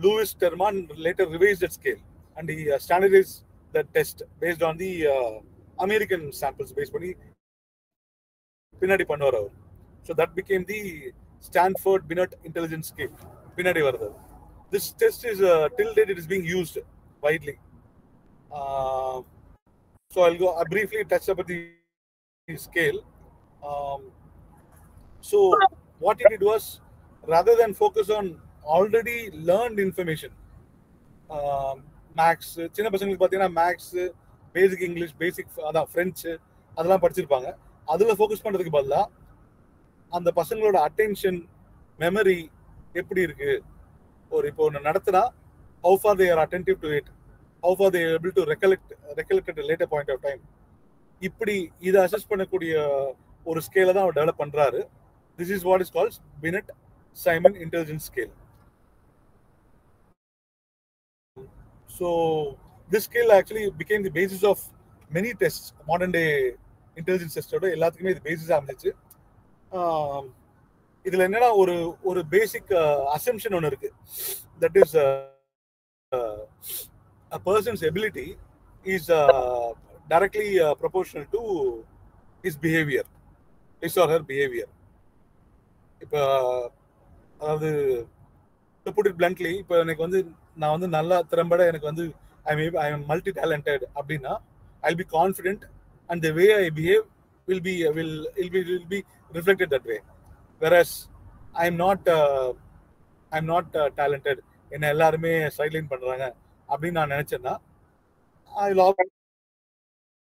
Louis Terman later revised that scale and he standardized that test based on the American samples based பண்ணி பின்னாடி பண்ணுவார் அவர். So that became the Stanford Binet intelligence scale. பின்னாடி வருது. This test is till date it is being used widely. So I'll briefly touch about the scale. So what he did was, rather than focus on already learned information, maths, சின்ன பசங்களுக்கு பார்த்தீங்கன்னா maths, பேசிக் English, பேசிக் அதான் French அதெல்லாம் படிச்சிருப்பாங்க. அதில் focus பண்ணுறதுக்கு பதிலாக அந்த பசங்களோட அட்டென்ஷன், மெமரி எப்படி இருக்கு, ஒரு இப்போ ஒன்று நடத்தினா how far they are attentive to it, how far they are able to recollect at a later point of time, இப்படி இதை அசஸ் பண்ணக்கூடிய ஒரு ஸ்கேலை தான் அவர் டெவலப் பண்ணுறாரு. This is what is called Binet-Simon intelligence scale. So this scale actually became the basis of many tests. Modern day intelligence tests எல்லாத்துக்குமே இது பேசிஸா அமைஞ்சிச்சு. இதுல என்னன்னா ஒரு பேசிக் அசம்ஷன் ஒன்று இருக்கு. That is a person's ability is directly proportional to his behavior, his or her behavior. இப்போ அதாவது to put it bluntly, இப்போ எனக்கு வந்து நான் வந்து நல்லா திறம்பட எனக்கு வந்து I am multi talented அப்படின்னா I'll be confident and the way I behave will be reflected that way. Whereas I'm not talented, என்ன எல்லாருமே சைட்லைன் பண்றாங்க அப்படின்னு நான் நினைச்சேன்னா I'll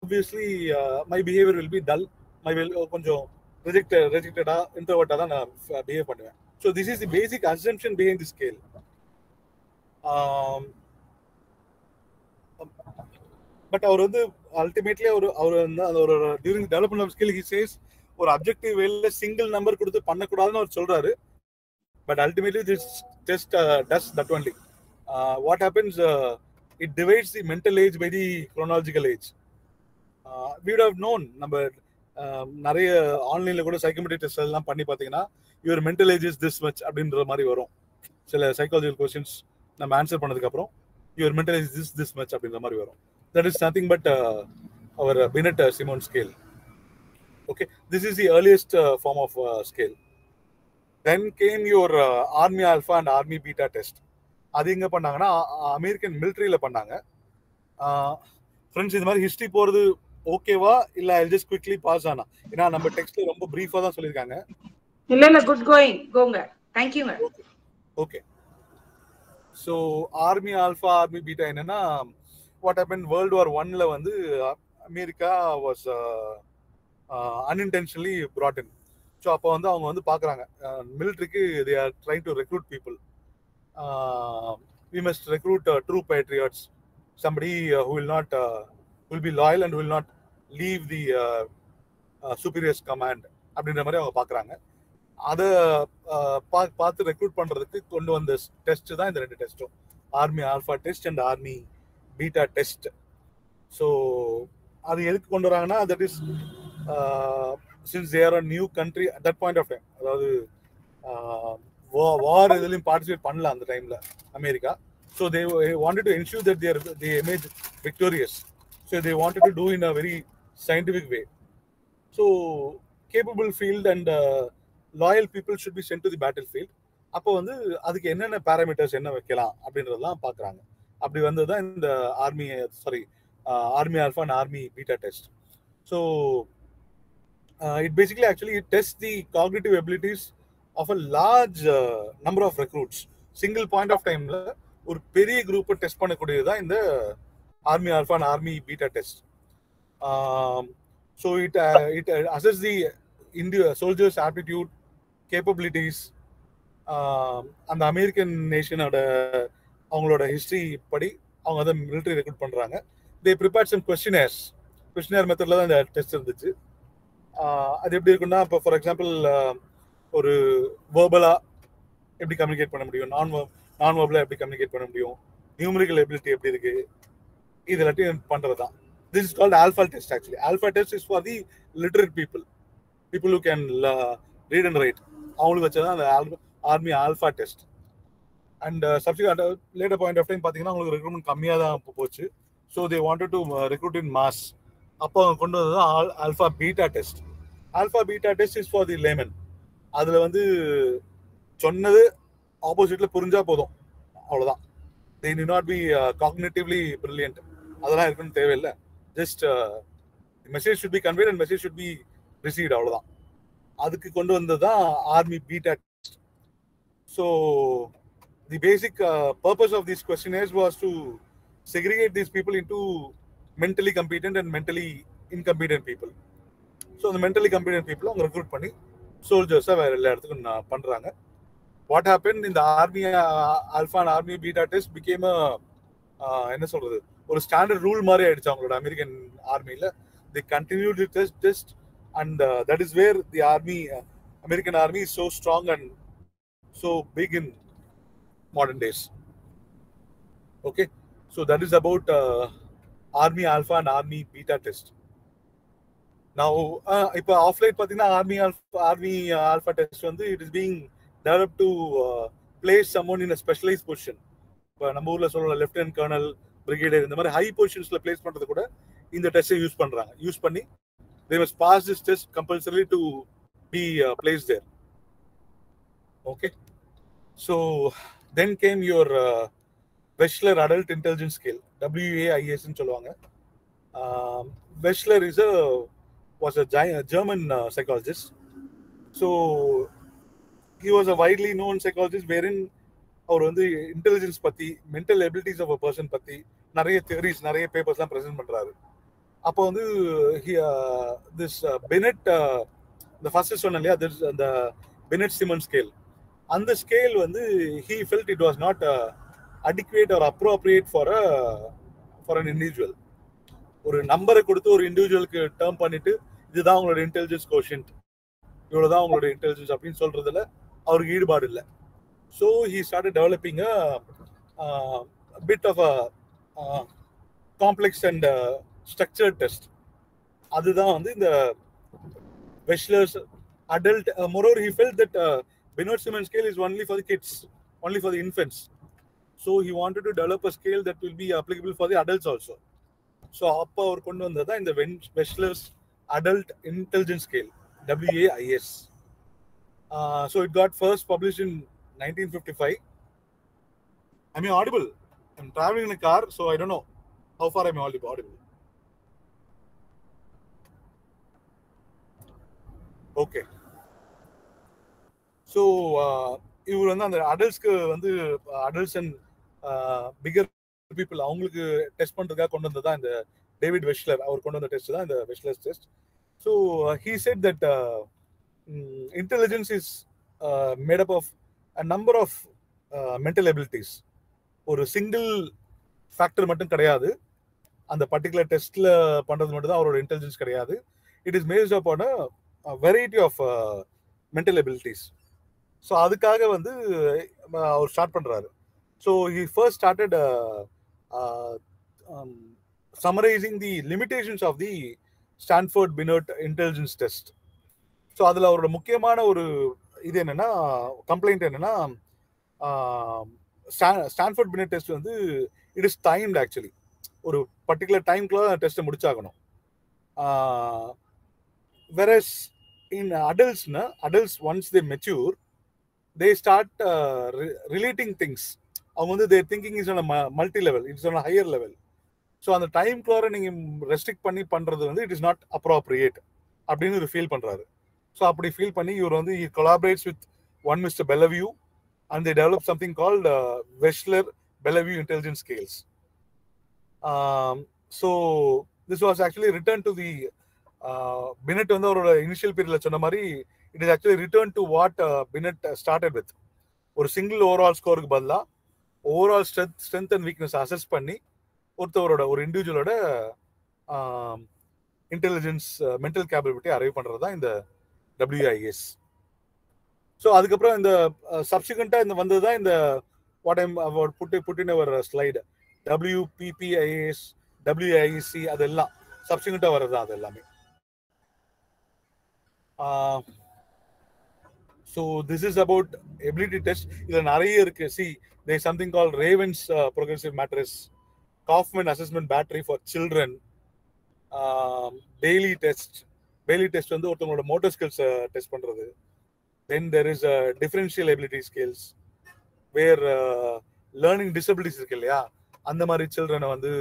obviously my behavior will be dull, கொஞ்சம் rejected introvert தான் நான் behave பண்ணுவேன். So this is the basic assumption behind the scale. But அவர் வந்து ultimately our during the development of skill he says ஒரு objective வேல single number கொடுத்து பண்ணக்கூடாதுன்னு அவர் சொல்றாரு. But ultimately this test does that only. What happens, it divides the mental age by the chronological age. We would have known, நம்ம நிறைய ஆன்லைன்ல கூட psychometric test எல்லாம் பண்ணி பார்த்தீங்கன்னா your mental age is this much அப்படின்ற மாதிரி வரும். சில சைக்காலஜிக்கல் கொஸ்டின்ஸ் நம்ம ஆன்சர் பண்ணதுக்கு அப்புறம் your mental age is this much அப்படின்ற மாதிரி வரும். That is nothing but our Binet-Simon scale. Okay, this is the earliest form of scale. Then came your Army Alpha and Army Beta test. அது எங்க பண்ணாங்கன்னா American மிலிட்ரியில பண்ணாங்க. Friends, இது மாதிரி history போறது ஓகேவா இல்ல I'll just quickly pass ஆனா, ஏன்னா நம்ம டெக்ஸ்ட்ல ரொம்ப பிரீஃபா தான் சொல்லிருக்காங்க. இல்ல குட் கோயிங் கோங்க. Thank you. Okay. So Army Alpha, Army Beta என்னன்னா வாட் ஹேப்பன் வேர்ல்டு வார் 1ல வந்து America was unintentionally brought in. So அப்போ வந்து அவங்க வந்து பார்க்குறாங்க மிலிட்ரிக்கு they are trying to recruit people. We must recruit true patriots, somebody who will be loyal and will not leave the superior's command அப்படின்ற மாதிரி அவங்க பார்க்குறாங்க. அதை பார்த்து ரெக்ரூட் பண்ணுறதுக்கு கொண்டு வந்த டெஸ்ட் தான் இந்த 2 டெஸ்ட்டும், army alpha test and army beta test. So அது எதுக்கு கொண்டு வராங்கன்னா, that is since they are a new country at that point of time, அதாவது வார் இதுலையும் பார்ட்டிசிபேட் பண்ணல அந்த டைம்ல America. So they wanted to ensure that they emerge victorious. So they wanted to do in a very scientific way. So capable field and loyal people should be sent to the battlefield. அப்போ வந்து அதுக்கு என்னென்ன parameters என்ன வைக்கலாம் அப்படின்றதெல்லாம் பார்க்குறாங்க. அப்படி வந்தது தான் இந்த army alpha and army beta test. So it basically actually tests the cognitive abilities of a large number of recruits. Single point of time la ஒரு பெரிய குரூப்பை டெஸ்ட் பண்ணக்கூடியது தான் இந்த army alpha and army beta test. So it assesses the soldiers' aptitude, capabilities, அந்த American நேஷனோட அவங்களோட history படி அவங்க அதை மிலிட்டரி ரெக்ரூட் பண்ணுறாங்க. they prepared some questionnaire மெத்தடில் தான் இந்த டெஸ்ட் இருந்துச்சு. அது எப்படி இருக்குன்னா, இப்போ ஃபார் எக்ஸாம்பிள் ஒரு வேர்பலா எப்படி கம்யூனிகேட் பண்ண முடியும், நான் வேர்பலா எப்படி கம்யூனிகேட் பண்ண முடியும், நியூமரிக்கல் எபிலிட்டி எப்படி இருக்கு, இது எல்லாத்தையும் பண்றது தான். This is called alpha test actually. Alpha test is for the literate people who can read and write. அவங்களுக்கு வச்சதான் அந்த army alpha test. And subsequent later point of time பார்த்தீங்கன்னா அவங்களுக்கு ரெக்ரூட்மெண்ட் கம்மியாக தான் போச்சு. So they wanted to recruit in mass. அப்போ அவங்க கொண்டு வந்தது alpha beta test. Alpha beta test is for the layman. அதில் வந்து சொன்னது ஆப்போசிட்ல புரிஞ்சா போதும், அவ்வளோதான். they need not be cognitively brilliant. அதெல்லாம் இருக்குன்னு தேவையில்லை. Just message should be conveyed and message should be received, அவ்வளோதான். அதுக்கு கொண்டு வந்தது தான் army beta test. So the basic purpose of these questionnaires was to segregate these people into mentally competent and mentally incompetent people. So அந்த mentally competent people அவங்க recruit பண்ணி சோல்ஜர்ஸை வேற எல்லா இடத்துக்கும் பண்ணுறாங்க. வாட் ஹேப்பன், இந்த army alpha and army beta test became என்ன சொல்றது, ஒரு ஸ்டாண்டர்ட் ரூல் மாதிரி ஆயிடுச்சு அவங்களோட அமெரிக்கன் ஆர்மியில். The continue the test and that is where the American army is so strong and so big in modern days. Okay, so that is about army alpha and army beta test. Now ipo offline pathina army alpha test வந்து it is being developed to place someone in a specialized position. இப்போ நம்ம ஊர்ல சொல்ற lieutenant kernel, brigadier, இந்த மாதிரி high பொசிஷன்ஸ்ல place பண்றது கூட இந்த டெஸ்ட்டை யூஸ் பண்ணி they must pass this test compulsorily to be placed there. Okay, so then came your Wechsler Adult Intelligence Scale, WAIS ன்னு சொல்லுவாங்க. Wechsler was a German psychologist. So he was a widely known psychologist wherein அவர் வந்து intelligence பத்தி, mental abilities of a person பத்தி நிறைய theories, நிறைய பேப்பர்ஸ்லாம் present பண்றாரு. அப்போ வந்து திஸ் பெனட், இந்த ஃபர்ஸ்ட் சொன்னேன் இல்லையா, அந்த பெனட் சிமன் ஸ்கேல், அந்த ஸ்கேல் வந்து he felt it was not adequate or appropriate for an individual. ஒரு நம்பரை கொடுத்து ஒரு இண்டிவிஜுவலுக்கு டேர்ம் பண்ணிட்டு இதுதான் உங்களோட இன்டெலிஜென்ஸ் கோஷன்ட், இவ்வளவுதான் உங்களோட இன்டெலிஜென்ஸ் அப்படின்னு சொல்றதுல அவருக்கு ஈடுபாடு இல்லை. So he started developing a bit of a complex and structured test. அதுதான் வந்து இந்த Wechsler's adult. Moreover, he felt that Binet-Simon scale is only for the kids, only for the infants. So he wanted to develop a scale that will be applicable for the adults also. So அப்போ அவர் கொண்டு வந்தது தான் இந்த Wechsler's Adult Intelligence Scale, WAIS. So it got first published in 1955. Am I audible? I'm traveling in a car, so I don't know how far I'm audible. Okay, so இவர் வந்து அந்த அடல்ட்ஸ்க்கு வந்து adults and figure people அவங்களுக்கு test பண்றதுக்காக கொண்டு வந்தது தான் இந்த டேவிட் வெஷ்லர். அவர் கொண்டு வந்த டெஸ்ட் தான் இந்த Wechsler's test. So he said that intelligence is made up of a number of mental abilities. ஒரு சிங்கிள் ஃபேக்டர் மட்டும் கிடையாது, அந்த பர்டிகுலர் டெஸ்ட்ல பண்றது மட்டும் தான் அவரோட இன்டெலிஜென்ஸ் கிடையாது. It is based upon a variety of mental abilities. So அதுக்காக வந்து அவர் ஸ்டார்ட் பண்றாரு. So he first started summarizing the limitations of the Stanford Binet intelligence test. So அதில் அவரோட முக்கியமான ஒரு இது என்னன்னா, கம்ப்ளைண்ட் என்னன்னா, ஸ்டான்ஃபோர்ட் பினெட் டெஸ்ட் வந்து இட் இஸ் டைம்டு. ஆக்சுவலி ஒரு பர்டிகுலர் டைம்குள்ள டெஸ்ட்டை முடிச்சாகணும். Whereas in adults once they mature they start relating things. அவங்க வந்து their thinking is on multi level, it's on higher level. So அந்த டைம்குள்ள நீங்கள் ரெஸ்ட்ரிக்ட் பண்ணி பண்ணுறது வந்து இட் இஸ் நாட் அப்ராப்ரியேட் அப்படின்னு ஒரு ஃபீல் பண்ணுறாரு. ஸோ அப்படி ஃபீல் பண்ணி இவர் வந்து he collaborates with one Mr. Bellevue and they develop something called Wechsler-Bellevue intelligence scales. So this was actually returned to the Binet வந்து அவரோட இனிஷியல் பீரியட்ல சொன்ன மாதிரி it is actually returned to what Binet started with. ஒரு single overall ஸ்கோருக்கு பதிலாக overall strength and weakness assess பண்ணி ஒருத்தவரோட ஒரு இண்டிவிஜுவலோட இன்டெலிஜென்ஸ் மென்டல் கேப்பபிலிட்டி அரைவ் பண்ணுறது தான் இந்த WIS. ஸோ அதுக்கப்புறம் இந்த சப்சிக்வெண்ட்டாக இந்த வந்தது தான் இந்த what I'm put in our slide WPPIS WIC அதெல்லாம் சப்சிக்வெண்ட்டாக வர்றது தான் அது எல்லாமே. So this is about ability test. இதில் நிறைய இருக்கு. See there is something called Raven's progressive matrix, Kaufman assessment battery for children, Bailey test. Bailey test வந்து ஒருத்தவங்களோட மோட்டர் ஸ்கில்ஸ் டெஸ்ட் பண்றது. தென் there is a differential ability scales where learning disabilities இருக்கு இல்லையா, அந்த மாதிரி சில்ட்ரனை வந்து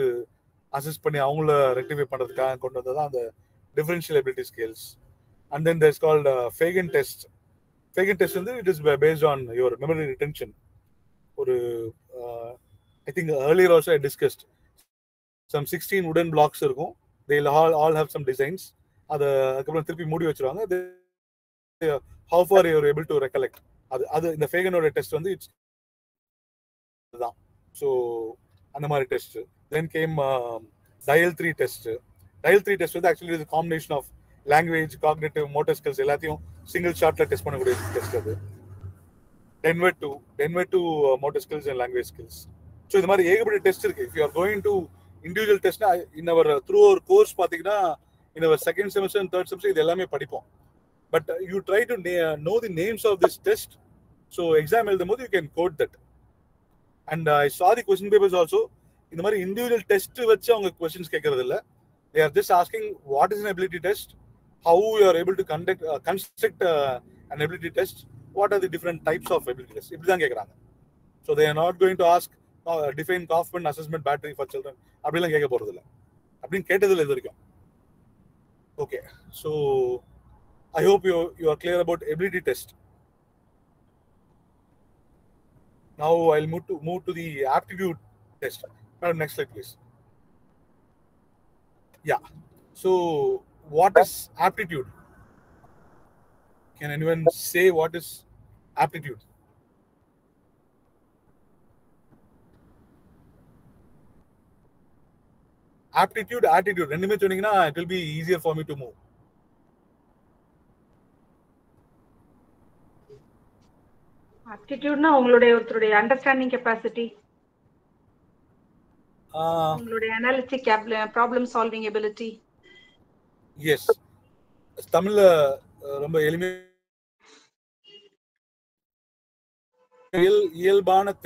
அசஸ் பண்ணி அவங்கள ரெக்டிஃபை பண்றதுக்காக கொண்டு வந்தது அந்த differential ability scales. And then there is called Fagan test. Fagan test வந்து it is based on your memory retention. ஒரு I think earlier also I discussed some 16 wooden blocks இருக்கும். They'll all have some designs. அதுக்கப்புறம் திருப்பி மூடி வச்சிருவாங்க. How far you are able to recollect, அது இந்த ஃபேகனோட டெஸ்ட் வந்து இட்ஸ் இதுதான். ஸோ அந்த மாதிரி test. Then came DIAL 3 test. DIAL 3 test வந்து ஆக்சுவலி இது combination of language, cognitive, motor skills எல்லாத்தையும் சிங்கிள் ஷாட்ல டெஸ்ட் பண்ணக்கூடிய டெஸ்ட் அது. Denver 2 motor skills and language skills. So இது மாதிரி ஏகப்பட்ட டெஸ்ட் இருக்கு. If you are going to individual டெஸ்ட்னா in our through our course பார்த்தீங்கன்னா in our second semester and third semester இது எல்லாமே படிப்போம். But you try to know the names of this test. So exam எழுதும் போது you can code that. And I saw the question papers also. இந்த மாதிரி individual test வச்சு அவங்க questions கேட்கறது இல்லை. They are just asking what is an ability test, how you are able to construct an ability test, what are the different types of ability tests. இப்படி தான் கேட்குறாங்க. So they are not going to ask define Kaufman assessment battery for children. அப்படிலாம் கேட்க போறது இல்லை. அப்படின்னு கேட்டதில்லை இது வரைக்கும். Okay, so I hope you are clear about ability test. Now I'll move to the aptitude test. Madam, next slide, please. Yeah. So what is aptitude? Can anyone say what is aptitude? Aptitude, attitude. ரெண்டுமே சொன்னீங்கன்னா it will be easier for me to move. ஆப்டிடியூட்னா ஒருத்தருடைய understanding capacity, உங்களுடைய analytic problem solving ability. Yes, தமிழ்ல ரொம்ப இயல்பான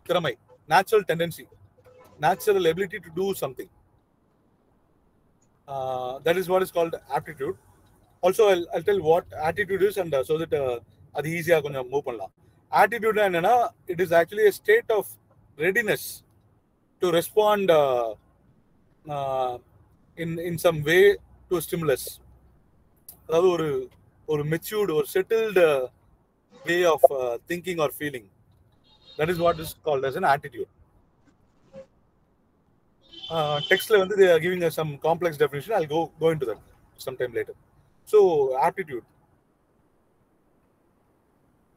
திறமை, natural tendency, natural ability to do something. That is what is called aptitude. Also I'll tell what attitude is and so that அது ஈஸியா கொஞ்சம் மூவ் பண்ணலாம். Attitude என்னன்னா it is actually a state of readiness to respond in some way to stimulus. அதாவது ஒரு matured or settled way of thinking or feeling. That is what is called as an attitude. Textல வந்து they are giving us some complex definition. I'll go into that sometime later. So aptitude,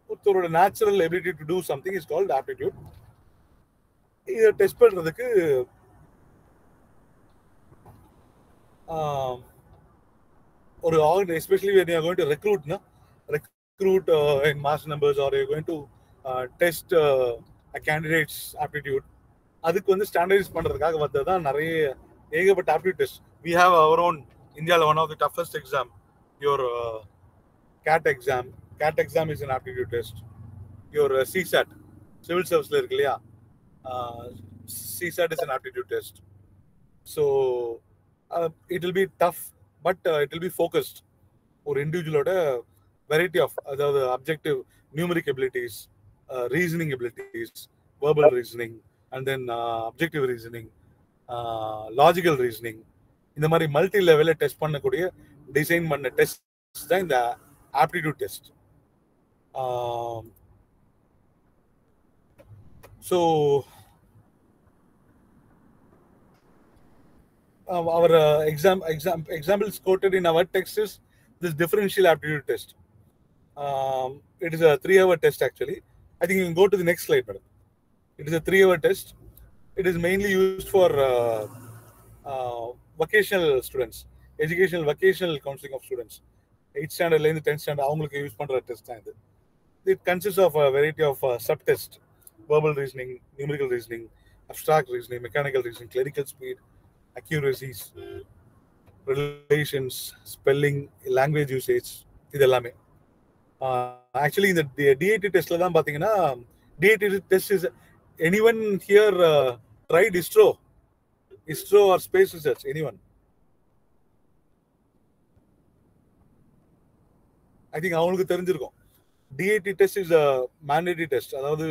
ஒருத்தரோட natural ability to do something is called aptitude. இதை test பண்றதுக்கு ஒரு especially when you are going to recruit in mass numbers, or you're going to test a candidate's aptitude, அதுக்கு வந்து standardise பண்றதுக்காக வந்ததுதான் நிறைய ஏகப்பட்ட aptitude test. We have our own India, one of the toughest exam, your CAT exam. CAT exam is an aptitude test. Your CSAT, civil service la irukku illaya, CSAT is an aptitude test. So it will be tough, but it will be focused. Or individual variety of other objective numeric abilities, reasoning abilities, verbal reasoning, and then objective reasoning, logical reasoning. இந்த மாதிரி multi லெவல்ல test பண்ணக்கூடிய design பண்ண test தான் இந்த aptitude test. So our examples quoted in our text is this differential aptitude test. It is a 3-hour test actually. I think you can go to the next slide, madam. It is a 3-hour test. It is mainly used for vocational students, educational vocational counseling of students. 8th standard and 10th standard avங்களுக்கு use பண்ற test தான் இது. It consists of a variety of sub-tests: verbal reasoning, numerical reasoning, abstract reasoning, mechanical reasoning, clerical speed, accuracies, relations, spelling, language usage, இதெல்லாமே. Actually இந்த DAT testல தான் பாத்தீங்கன்னா, DAT test is, anyone here tried ISRO or space research? Anyone? I think அவங்களுக்கு தெரிஞ்சிருக்கும். DAT test is a mandatory test. அதாவது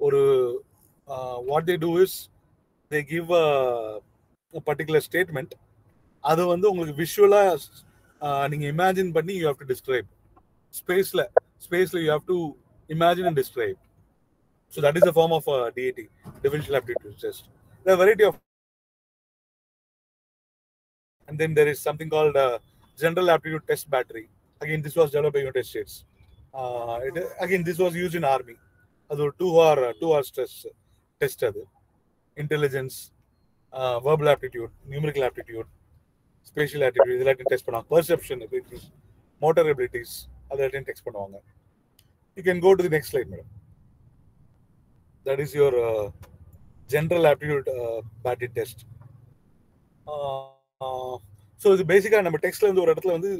ஒரு what they do is they give a particular statement. அது வந்து உங்களுக்கு விஷுவலா நீங்க இமேஜின் பண்ணி you have to describe. Spacela you have to imagine and describe. So that is a form of DAT, differential aptitude test. There are a variety of, and then there is something called general aptitude test battery. Again, this was developed by United States. Again, this was used in army. அது ஒரு 2 hour test அது. Intelligence, verbal aptitude, numerical aptitude, spatial aptitude, இதெல்லாம் test பண்ணுவாங்க. Perception abilities, motor abilities, அதெல்லாம் test பண்ணுவாங்க. You can go to the next slide, madam. That is your general aptitude battery test. So இது பேசிக்கா நம்ம டெக்ஸ்ட்ல இருந்து ஒரு இடத்துல வந்து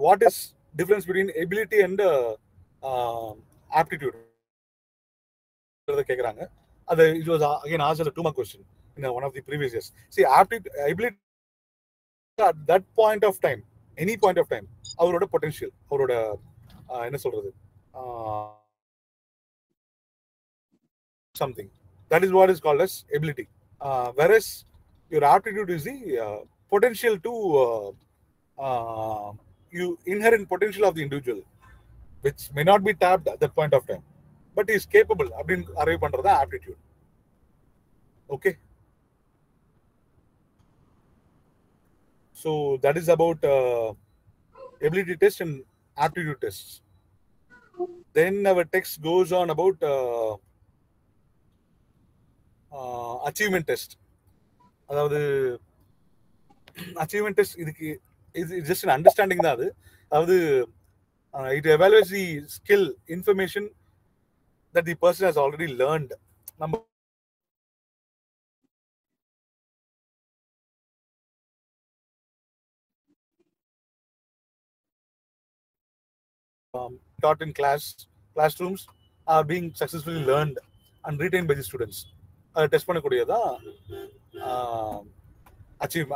what is difference between ability and aptitude கேக்குறாங்க. அது it was again asked as a 2-mark question in one of the previous years. See, ability at that point of time, any point of time, அவரோட potential, அவரோட என்ன சொல்றது, something, that is what is called as ability. Whereas your aptitude is the potential to you inherent potential of the individual, which may not be tapped at that point of time, but is capable அப்படின்னு arrive பண்றதா aptitude. Okay, so that is about ability test and aptitude tests. Then our text goes on about achievement test. அதாவது achievement test இதுக்கு is just an understanding தான் அது. அதாவது it evaluates the skill, information that the person has already learned. நம்ம taught in classrooms are being successfully learned and retained by the students. Test பண்ணக்கூடியதா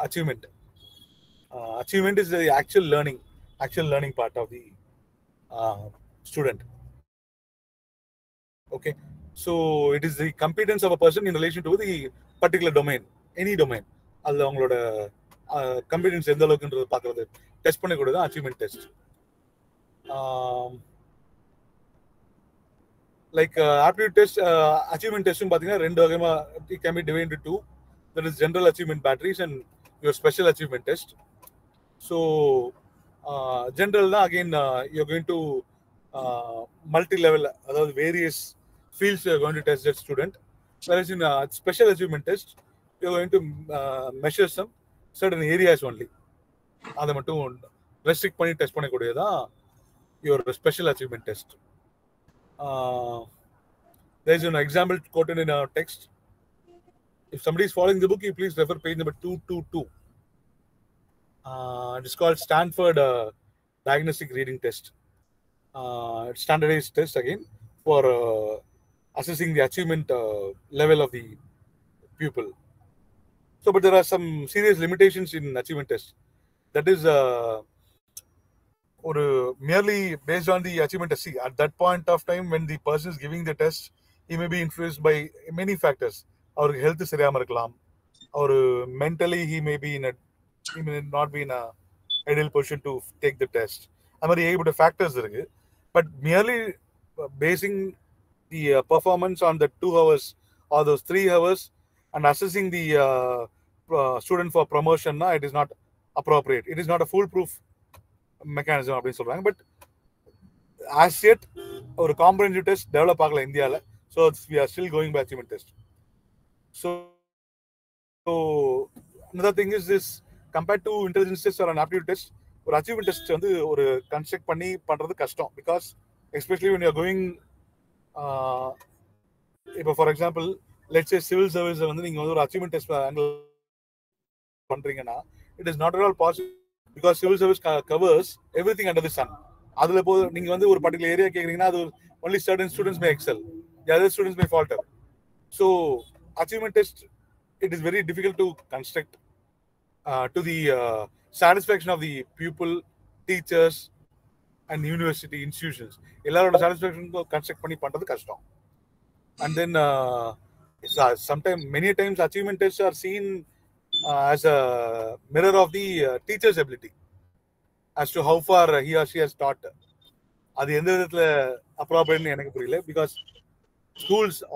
achievement. Achievement is the actual learning part of the student. Okay, so it is the competence of a person in relation to the particular domain, any domain. அது அவங்களோட competence எந்த அளவுக்குன்றது பார்க்கறது test பண்ணக்கூடியதா achievement test. Like aptitude test, achievement testing பாத்தீங்கன்னா ரெண்டு வகையா it can be divided into two. there is general achievement batteries and your special achievement test. So general again you're going to multi-level, various fields you're going to test that student. Whereas in special achievement test, you're going to measure some certain areas only. அதை மட்டும் restrict பண்ணி test பண்ணக்கூடியதான் your special achievement test. There is an example quoted in our text. If somebody is following the book, you please refer page number 222. It is called Stanford Diagnostic Reading Test. It's standardized test again for assessing the achievement level of the pupil. So, but there are some serious limitations in achievement test. That is merely based on the achievement test. See, at that point of time when the person is giving the test, he may be influenced by many factors. Our health is or mentally he may not be in a ideal position to take the test. Able to factors, but merely basing the performance on the 2 hours or those 3 hours and assessing the student for promotion, it is not appropriate. It is not a foolproof mechanism, but as yet our comprehensive test develop agala India, so we are still going by achievement test. So another thing is this, compared to intelligence test or an aptitude test, or achievement test வந்து ஒரு construct பண்ணி பண்றது கஷ்டம். Because especially when you are going இப்போ for example let's say civil service வந்து நீங்க வந்து ஒரு achievement test பண்றீங்கன்னா, it is not at all possible, because civil service covers everything under the sun. அதுல போ நீங்க வந்து ஒரு particular area கேக்குறீங்கன்னா அது only certain students may excel, the other students may falter. So achievement test, it is very difficult to construct to the satisfaction of the pupil, teachers and university institutions. எல்லாரோட satisfaction construct பண்ணி பண்றது கஷ்டம். And then sometimes, many times achievement tests are seen as a mirror of the teacher's ability as to how far he or she has taught. அது எந்த விதத்துல appropriate எனக்கு புரியல, because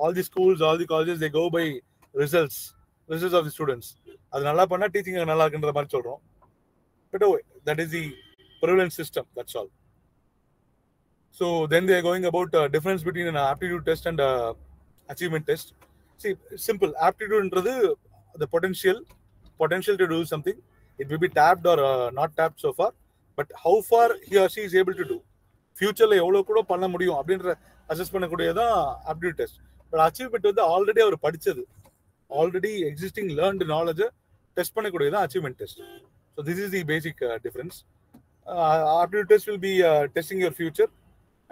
all the colleges, they go by results of the students. அது நல்லா பண்ணா teaching நல்லா இருக்குன்ற மாதிரி சொல்றோம். But that is the prevalent system, that's all. So then they are going about difference between an aptitude test and achievement test. See, simple. Aptitude என்றது the potential to do something. It will be tapped or not tapped so far, but how far he or she is able to do. Future எவ்வளவு கூட பண்ண முடியும் அப்படின்ற assess பண்ணக்கூடியதான் aptitude test. But achievement வந்து already அவர் படிச்சது, already existing learned knowledge test பண்ணக்கூடியதான் achievement test. So this is the basic difference. Aptitude test will be testing your future,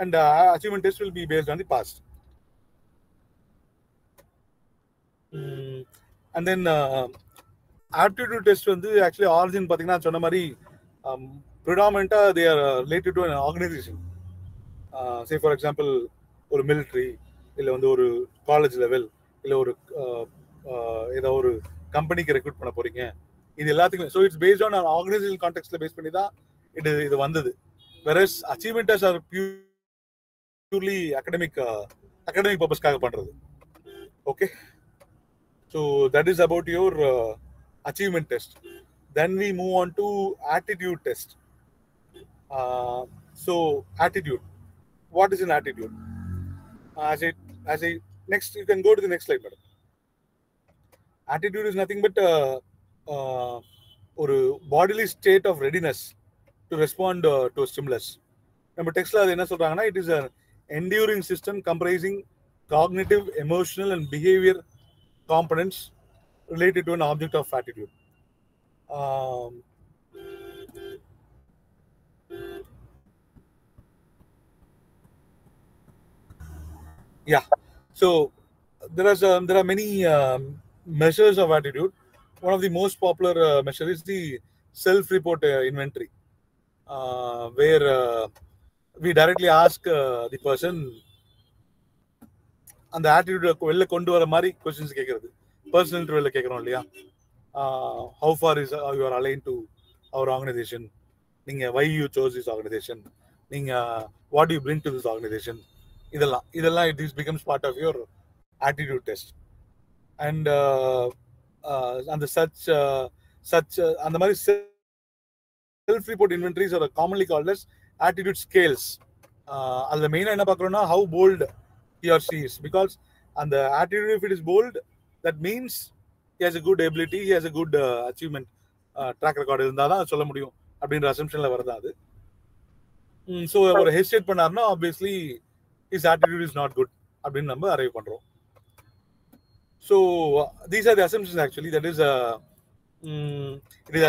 and achievement test will be based on the past. And then aptitude test வந்து actually origin பாத்தீங்கன்னா சொன்ன மாதிரி predominantly they are related to an organization. Say for example ஒரு military, இல்ல வந்து ஒரு college level, இல்ல ஒரு ஏதோ ஒரு கம்பெனிக்கு ரெக்ரூட் பண்ண போறீங்க, இது எல்லாத்துக்குமே. So it's based on an organizational contextல பேஸ் பண்ணி தான் இது வந்தது. Whereas achievement tests are purely academic purpose-காக பண்றது. Okay, so that is about your achievement test. Then we move on to attitude test. So attitude, what is an attitude? As a next, you can go to the next slide, madam. Attitude is nothing but ஒரு bodily state of readiness to respond to a stimulus. நம்ம டெக்ஸ்ட்ல அது என்ன சொல்றாங்கன்னா, it is an enduring system comprising cognitive, emotional and behavior components related to an object of attitude. Yeah, so there are many measures of attitude. One of the most popular measure is the self-report inventory, where we directly ask the person அந்த attitude வெளில கொண்டு வர மாதிரி questions கேட்கறது. Personal interview கேட்கறோம் இல்லையா, how far is you are aligned to our organization, நீங்க why you chose this organization, நீங்க what do you bring to this organization, இதெல்லாம் this becomes part of your attitude test. And அந்த அந்த மாதிரி self-report inventories are commonly called as attitude scales. அதுல மெயினா என்ன பார்க்கறோம்னா how bold he or she is, because அந்த attitude, if it is bold, that means he has a good ability, he has a good achievement track record இருந்தாதான் சொல்ல முடியும் அப்படின்ற அசம்ஷன்ல வருது அது. ஸோ ஒரு ஹெசிடேட் பண்ணாருன்னா obviously his attitude is not good அப்படின்னு நம்ம அரைவ் பண்றோம். So these are the assumptions actually. That is it is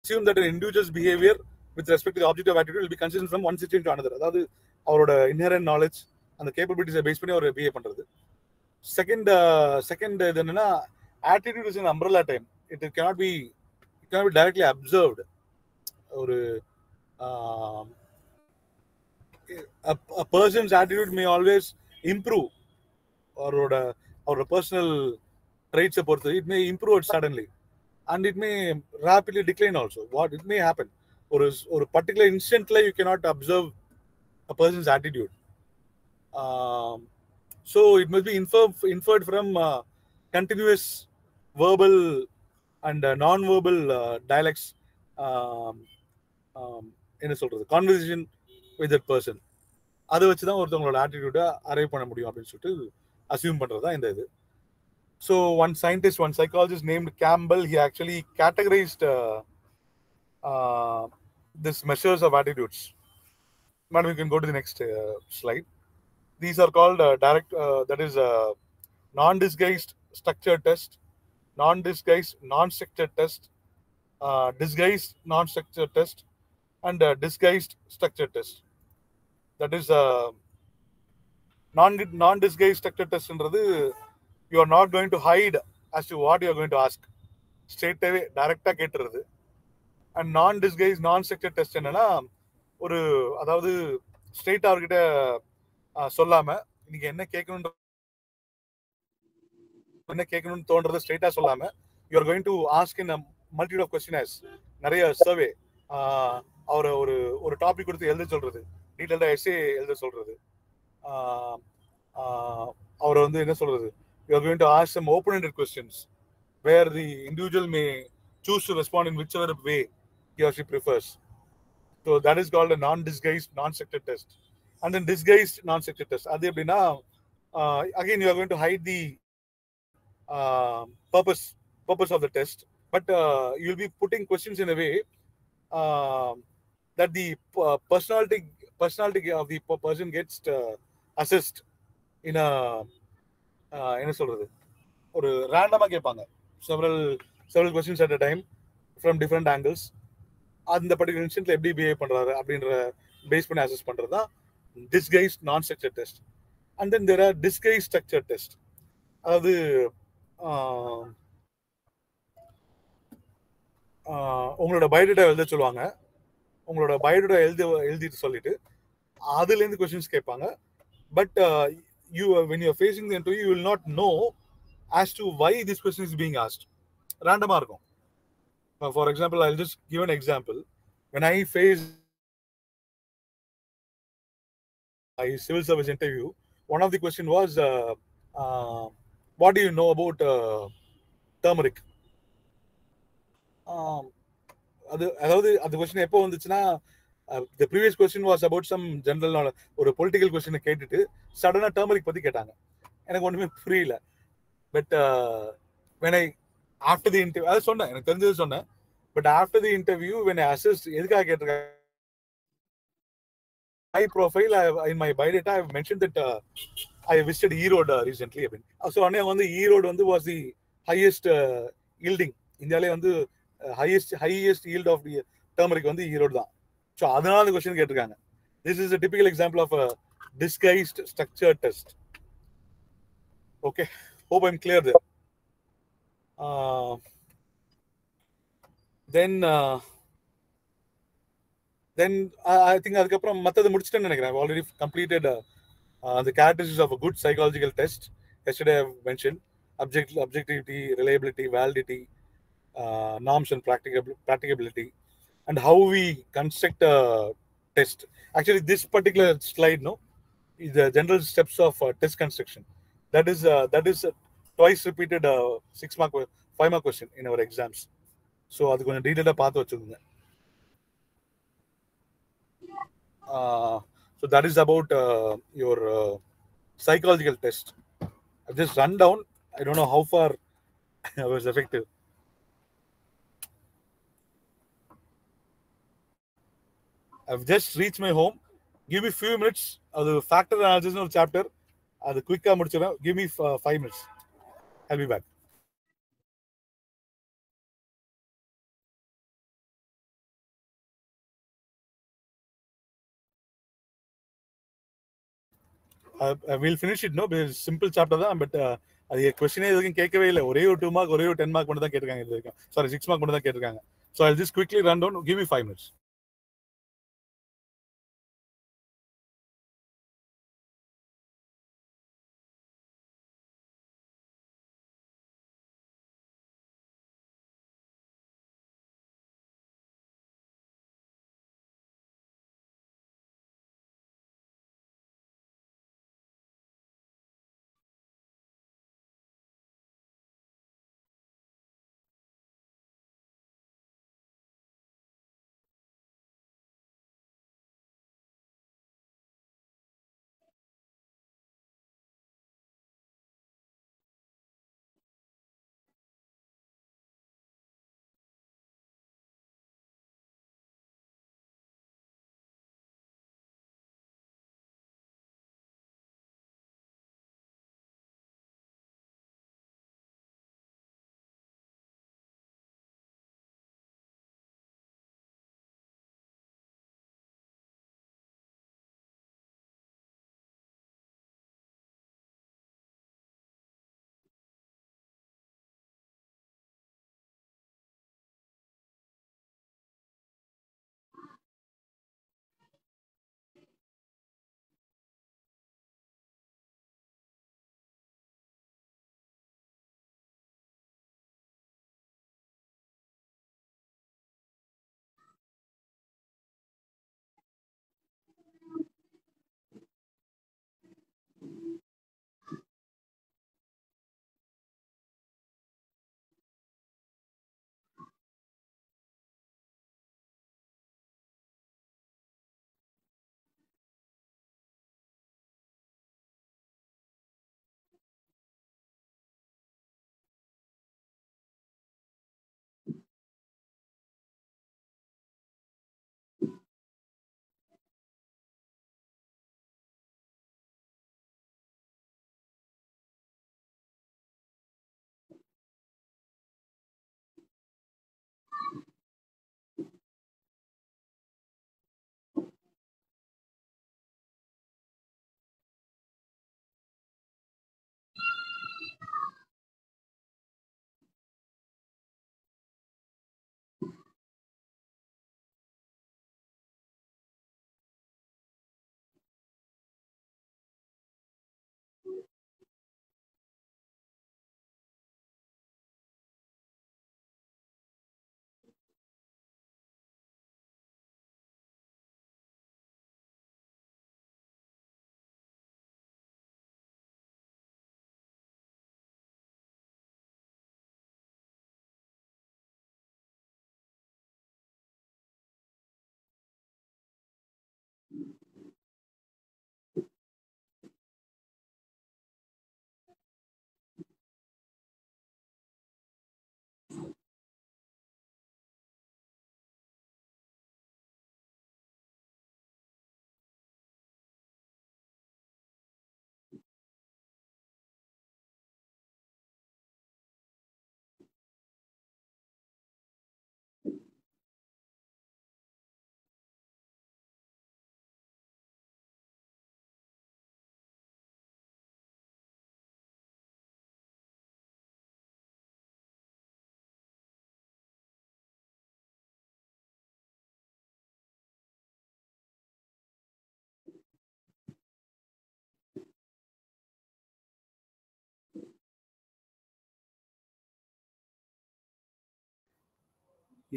assumed that an individual's behavior with respect to the object of attitude will be consistent from one situation to another. அதாவது அவரோட inherent knowledge அந்த capabilities base பண்ணி அவர் behave பண்றது. Second இது என்னன்னா attitude is an umbrella term. It cannot be directly observed. ஒரு a person's attitude may always improve. அவரோட personal traits பொறுத்து it may improve suddenly and it may rapidly decline also. What it may happen, ஒரு particular instantly you cannot observe a person's attitude. So it must be inferred from continuous verbal and non-verbal dialects, என்ன சொல்றது, conversation with that person. அதை வச்சுதான் ஒருத்தவங்களோட ஆட்டிடியூட arrive பண்ண முடியும் அப்படின்னு சொல்லிட்டு அசியூம் பண்றதுதான் இந்த இது. So one psychologist named Campbell, he actually categorized this measures of attitudes. Madam, you can go to the next slide. These are called that is non-disguised structured test, non-disguised non-structured test, disguised non-structured test, and disguised structured test. That is non-disguised structured test என்றது you are not going to hide as to what you are going to ask. Straight away டைரக்டா கேட்டுறது. And non-disguised non-structured test என்னன்னா ஒரு அதாவது ஸ்ட்ரெயிட்டா அவர்கிட்ட சொல்லாம நீங்க என்ன கேட்கணும்னு தோன்றதை ஸ்ட்ரெயிட்டா சொல்லாம you are going to ask in a multitude of questionnaires, நிறைய சர்வே, அவரை ஒரு டாபிக் கொடுத்து எழுத சொல்றது, டீடைல்டா எஸ்ஏ எழுத சொல்றது, அவரை வந்து என்ன சொல்றது, you are going to ask some open-ended questions where the individual may choose to respond in whichever way he or she prefers. So that is called a non-disguised non-structured test. And then disguised non-structured test, அது எப்படின்னா again you are going to hide the purpose of the test, but you will be putting questions in a way that the personality of the person gets assessed in a என்ன சொல்றது, ஒரு ரேண்டமா கேட்பாங்க, several questions at a time from different angles. அந்த particular இன்ஸ்டன்ட்ல எப்படி behave பண்றாரு அப்படின்ற base பண்ணி அசஸ் பண்றதுதான் disguised non-structured test. And then there are disguised structured test. அதாவது உங்களோட பயோடேட்டா எழுத சொல்லுவாங்க, உங்களோட பயோடேட்டா எழுதிட்டு சொல்லிட்டு அதுல இருந்து क्वेश्चंस கேட்பாங்க. But when you are facing the interview, you will not know as to why this question is being asked. ரேண்டமா இருக்கும். For example, I'll just give an example. When I faced a civil service interview, one of the question was what do you know about turmeric? அதாவது அந்த question எப்போ வந்துச்சுன்னா, the previous question was about some general knowledge, ஒரு political கொஸ்டினை கேட்டுட்டு சடனா turmeric பத்தி கேட்டாங்க. எனக்கு ஒண்ணுமே புரியல. But when I after the interview, அது சொன்னேன், எனக்கு தெரிஞ்சது சொன்னேன். But after the interview, when I assessed எதுக்காக கேட்டிருக்காங்க, my profile, in my biodata I have mentioned that I visited Erode recently. So அன்னைக்கு வந்து Erode வந்து was the highest yielding, இந்தியாவிலே வந்து highest yield of the turmeric வந்து Erode தான். So அதனால the question கேட்டிருக்காங்க. This is a typical example of a disguised structured test. Okay, hope I'm clear there. Then I think அதுக்கப்புறம் மத்தது முடிச்சிட்டேன்னு நினைக்கிறேன். I've already completed the characteristics of a good psychological test. Yesterday I've mentioned objectivity, reliability, validity, norms and practicability, and how we construct a test. Actually, this particular slide, is the general steps of test construction. That is twice repeated 6 mark 5 mark question in our exams. So அது கொஞ்சம் டீடைலா பார்த்து வச்சுக்கோங்க. So that is about your psychological test. I've just run down. I don't know how far I was effective. I've just reached my home. Give me few minutes. அது factor analysis ஒரு chapter. அது குயிக்கா முடிச்சிடறேன். Give me 5 minutes. I'll be back. I will finish it. No, because simple chapter தான். But அது கொஸ்டினே எதுவும் கேட்கவே இல்லை. ஒரே ஒரு 2 mark, ஒரே ஒரு 10 mark மட்டும் தான் கேட்டிருக்காங்க இது வரைக்கும். Sorry, 6 mark மட்டும் தான் கேட்டிருக்காங்க. So I'll just quickly run down. Give me 5 minutes.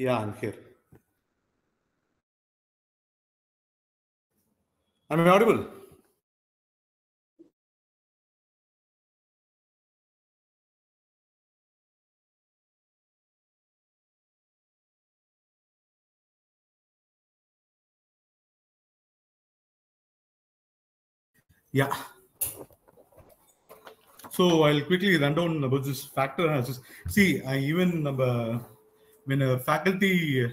Yeah, I'm here. Am I audible? Yeah. So I'll quickly run down about this factor analysis. See, I even when a faculty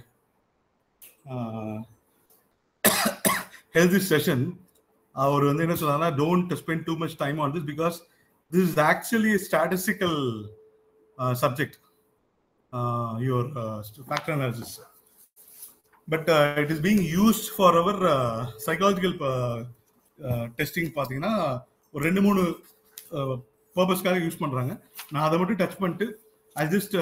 held this session, அவர் வந்து என்ன சொன்னாங்கன்னா, don't spend too much time on this because this is actually a statistical subject, your factor analysis. But it is being used for our psychological testing. பார்த்தீங்கன்னா ஒரு 2-3 பர்பஸ்க்காக use பண்றாங்க. நான் அதை மட்டும் டச் பண்ணிட்டு I just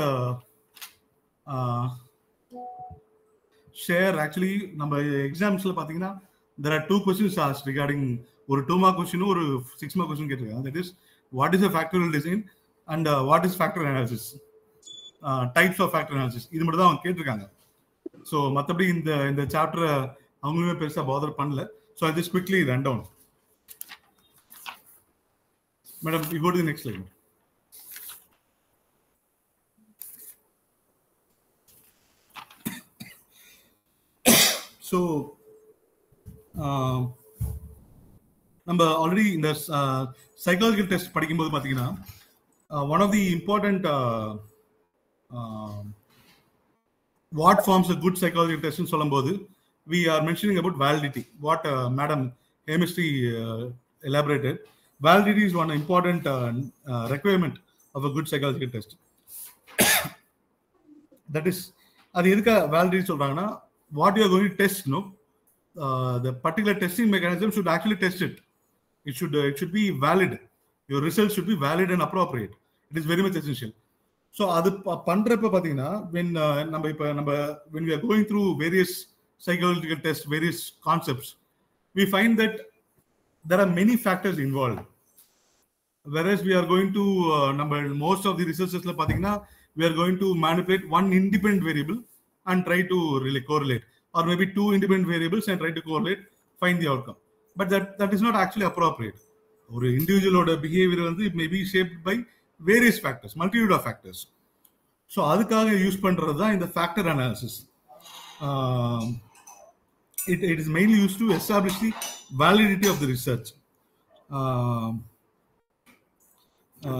share. Actually நம்ம எக்ஸாம்ஸ்ல பார்த்தீங்கன்னா there are 2 questions asked regarding ஒரு 2 mark question ஒரு 6 mark question கேட்டிருக்காங்க. That is, what is a factorial design and what is factor analysis, types of factor analysis. இது மட்டும் தான் அவங்க கேட்டிருக்காங்க. ஸோ மற்றபடி இந்த சாப்டரை அவங்களுமே பெருசாக பாதர் பண்ணல. So I just quickly run down. Madam, you go to the next slide. So நம்ம ஆல்ரெடி இந்த சைக்காலஜிக்கல் டெஸ்ட் படிக்கும்போது பார்த்தீங்கன்னா one of the important what forms a good psychological test ன்னு சொல்லும்போது we are mentioning about validity. What Madam Hemistry elaborated. Validity is one important requirement of a good psychological test. That is, அது எதுக்கு validity சொல்றாங்கன்னா, what you are going to test, no, the particular testing mechanism should actually test it. It should be valid. Your results should be valid and appropriate. It is very much essential. So அது பண்றப்ப பாத்தீங்கன்னா when when we are going through various psychological tests, various concepts, we find that there are many factors involved. Whereas we are going to most of the researchers la pathina, we are going to manipulate one independent variable and try to really correlate, or maybe 2 independent variables and try to correlate, find the outcome. But that is not actually appropriate. Or individual oda behavior vandu it may be shaped by various factors, multitude of factors. So adukkaga use pandradhu da in the factor analysis. It is mainly used to establish the validity of the research.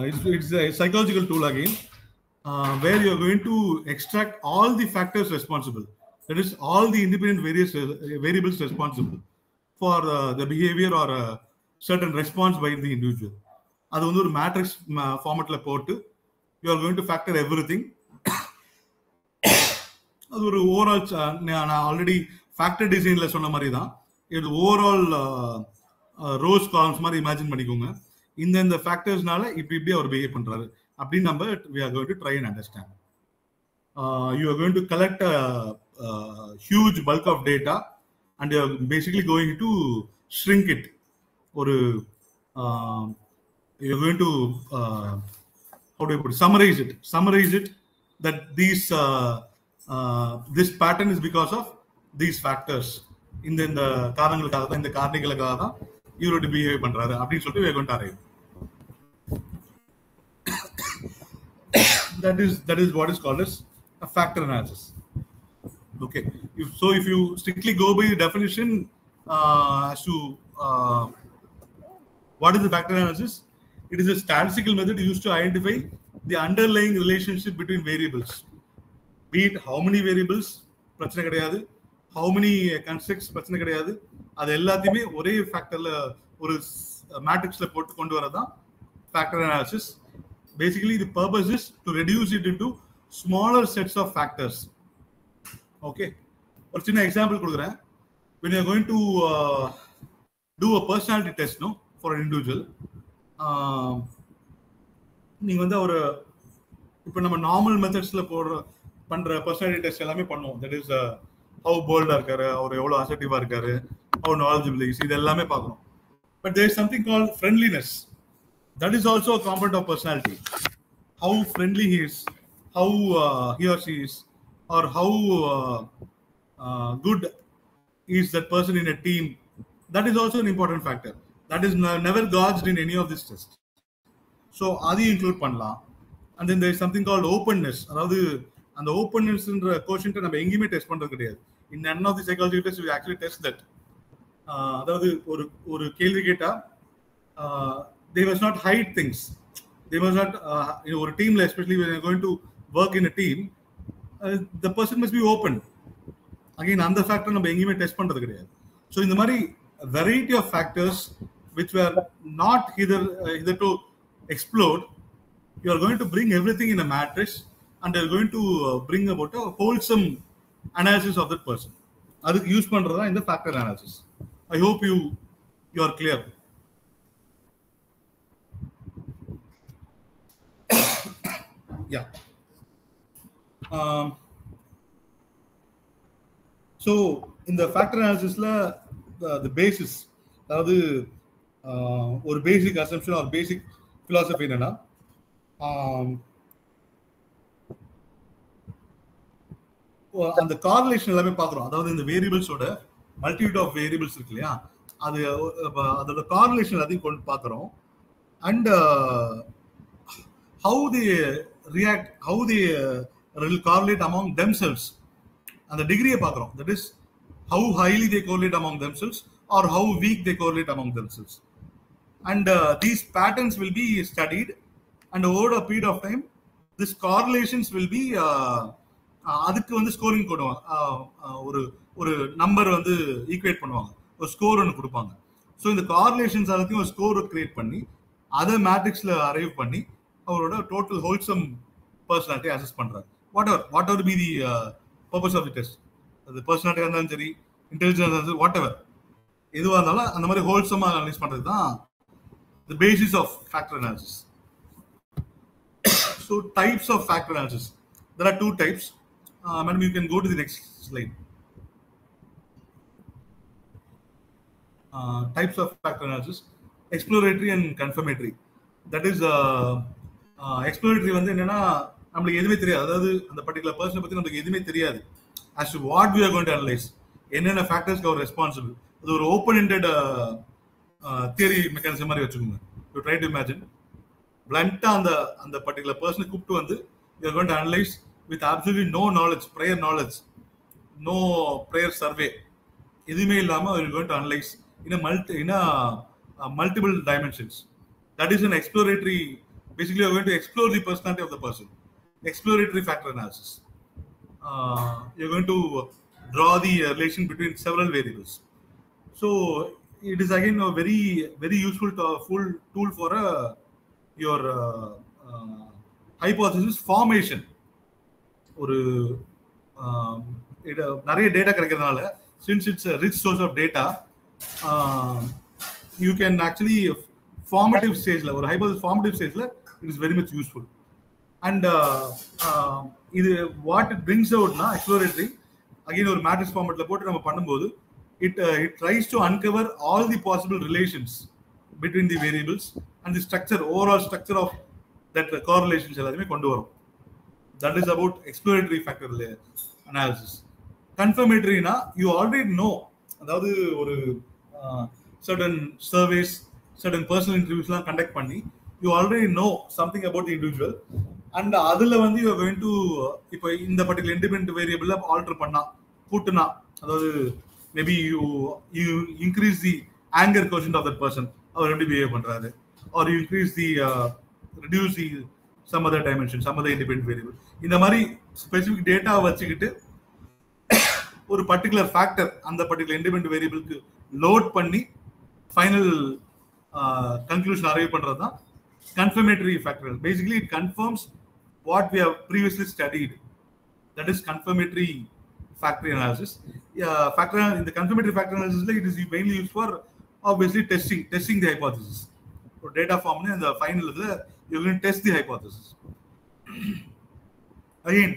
It's a psychological tool again, where you are going to extract all the factors responsible. That is, all the independent variables responsible for the behavior or a certain response by the individual. அது வந்து ஒரு matrix ஃபார்மேட்ல போட்டு you are going to factor everything. அது ஒரு overall, நான் already factor டிசைன்ல சொன்ன மாதிரி தான், இது ஓவரால் ரோஸ் காலம்ஸ் மாதிரி இமேஜின் பண்ணிக்கோங்க. இந்த ஃபேக்டர்ஸ்னால இப்படி அவர் பிஹேவ் பண்றாரு அப்படின்னு நம்ம we are going to try and understand. You are going to collect a huge bulk of data and you are basically going to shrink it. ஒரு you are going to how do I put it? Summarize it that this pattern is because of these factors. இந்த காரணங்களுக்காக தான், இந்த காரணிகளுக்காக தான் இவரோட behave பண்றாரு அப்படின்னு சொல்லிட்டு we are going to arrive. That is what is called as a factor analysis. Okay. If you strictly go by the definition as to what is the factor analysis, it is a statistical method used to identify the underlying relationship between variables. Be it how many variables, பிரச்சனை கிடையாது, how many constructs, பிரச்சனை கிடையாது, அது எல்லாத்தையுமே ஒரே ஃபேக்டர்ல ஒரு மேட்ரிக்ஸ்ல போட்டு கொண்டு வரதான் factor analysis. Basically the purpose is to reduce it into smaller sets of factors. Okay, ஒரு சின்ன எக்ஸாம்பிள் கொடுக்குறேன். When you are going to do a personality test, no, for an individual, நீங்க வந்து ஒரு இப்போ நம்ம நார்மல் மெத்தட்ஸ்ல பண்ற பர்சனாலிட்டி டெஸ்ட் எல்லாமே பண்ணுவோம். தட் இஸ் ஹவு போல்டா இருக்காரு, அவர் எவ்வளவு அசர்ட்டிவா இருக்காரு, ஹவு நாலேஜபிள் இஸ், இது எல்லாமே பார்க்கணும். But there is something called friendliness. That is also a component of personality. How friendly he is, how he or she is, or how good is that person in a team. That is also an important factor. That is never gauged in any of this tests. So adi include பண்ணலாம். And then there is something called openness. அதாவது அந்த opennessன்ற quotient நம்ம எங்கேயுமே test பண்றது கிடையாது. In none of the psychological tests we actually test that. அதாவது ஒரு கேள்வி கேட்டா they must not hide things. They must not, or a team, especially when you're going to work in a team, the person must be open. Again, on the factor, நம்ம எங்கேயுமே test பண்றது கிடையாது. So இந்த மாதிரி variety of factors which were not hitherto explored, you are going to bring everything in a matrix and you are going to bring about a wholesome analysis of that person. அதுக்கு use பண்றதா இந்த factor analysis. I hope you are clear. Yeah. So in the factor analysis the basis, அதாவது ஒரு பேசிக் assumption ஒரு பேசிக் philosophy என்னன்னா, அந்த correlation எல்லாமே பார்க்குறோம். அதாவது இந்த வேரியபிள்ஸோட மல்டிபிள் ஆஃப் வேரியபிள்ஸ் இருக்கு இல்லையா, அதோட கார்லேஷன் எல்லாத்தையும் கொண்டு பார்க்குறோம். And how they react, how they correlate among themselves. அந்த டிகிரியை பார்க்குறோம். That is how highly they correlate among themselves or how weak they correlate among themselves. And these patterns will be studied, and over a period of time this correlations will be அதுக்கு வந்து scoring போடுவாங்க. ஒரு number வந்து equate பண்ணுவாங்க, ஒரு score ஒன்று கொடுப்பாங்க. So இந்த கார்லேஷன்ஸ் எல்லாத்தையும் ஒரு ஸ்கோர் கிரியேட் பண்ணி அதை மேட்ரிக்ஸில் அரைவ் பண்ணி அவரோட டோட்டல் ஹோல்சம் பர்சனாலிட்டி அசஸ் பண்றாரு. Whatever be the purpose of the test, அது பர்சனாலிட்டியாக இருந்தாலும் சரி, இன்டெலிஜென்ஸ் இருந்தாலும் வாட் எவர் எதுவாக இருந்தாலும் அந்த மாதிரி ஹோல்சமா அனலைஸ் பண்றது தான் the basis of factor analysis. So types of factor analysis, there are two types. Madam, you can go to the next slide. Types of factor analysis: exploratory and confirmatory. That is exploratory வந்து என்னன்னா, நம்மளுக்கு எதுவுமே தெரியாது, அதாவது அந்த particular பர்சனை பத்தி நமக்கு எதுவுமே தெரியாது. as to what we are going to analyze, என்னென்ன ஃபேக்டர்ஸ்க்கு அவர் ரெஸ்பான்சிபிள். அது ஒரு ஓப்பன் எண்டட் தியரி மெக்கானிசம் மாதிரி வச்சுக்கோங்க. யூ ட்ரை டு இமேஜின் பிளண்டா அந்த பர்டிகுலர் பர்சனை கூப்பிட்டு வந்து you are going to analyze with absolutely no knowledge, prior knowledge, no prior survey, எதுவுமே இல்லாம you are going to analyze in a multiple dimensions. That is an exploratory. Basically, you are going to explore the personality of the person. Exploratory factor analysis. You are going to draw the relation between several variables. So it is again a very very useful tool for your hypothesis formation. ஒரு நிறைய data கிடைக்கிறதுனால, since it's a rich source of data, you can actually formative stage la, ஒரு hypothesis formative stage la, it is very much useful. And இது what it brings out na exploratory, again ஒரு matrix formatல போட்டு நம்ம பண்ணும்போது it tries to uncover all the possible relations between the variables and the structure, overall structure of that correlations எல்லாத்தையுமே கொண்டு வரும். That is about exploratory factor analysis. Confirmatory na, you already know, அதாவது ஒரு certain surveys, certain personal interviews எல்லாம் conduct பண்ணி you already know something about the individual, and அதுல வந்து you are going to இப்போ இந்த particular independent variable alter பண்ணா கூட்டுனா, அதாவது maybe you increase the anger quotient of that person, அவர் எப்படி behave பண்றாரு, or you increase the reduce the some other dimension, some other independent variable. இந்த மாதிரி specific data வச்சுக்கிட்டு ஒரு particular factor அந்த particular independent variableக்கு load பண்ணி final conclusion arrive பண்றது தான் confirmatory factor. Basically it confirms what we have previously studied. That is confirmatory factor analysis. In the confirmatory factor analysis, it is mainly used for obviously testing the hypothesis. So data form in the final you are going to test the hypothesis. Again,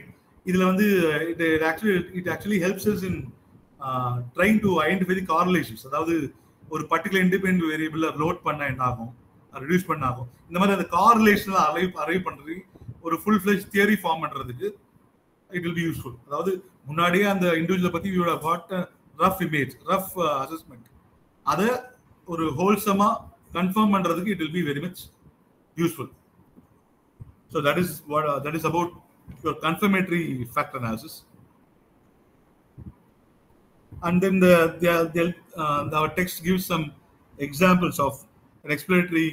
it actually helps us in trying to identify the correlations. அதாவது ஒரு particular independent variable load பண்ணா என்ன ஆகும், reduce பண்ணா ஆகும், இந்த மாதிரி அந்த correlation arrive பண்றது ஒரு full fledged theory form பண்றதுக்கு it will be useful. அதாவது முன்னாடியே அந்த இண்டிவிஜுவல் பத்தி you would have got a rough image, rough assessment. அத ஒரு wholesome confirm பண்றதுக்கு it will be very much useful. So that is about your confirmatory factor analysis. And then our text gives some examples of an exploratory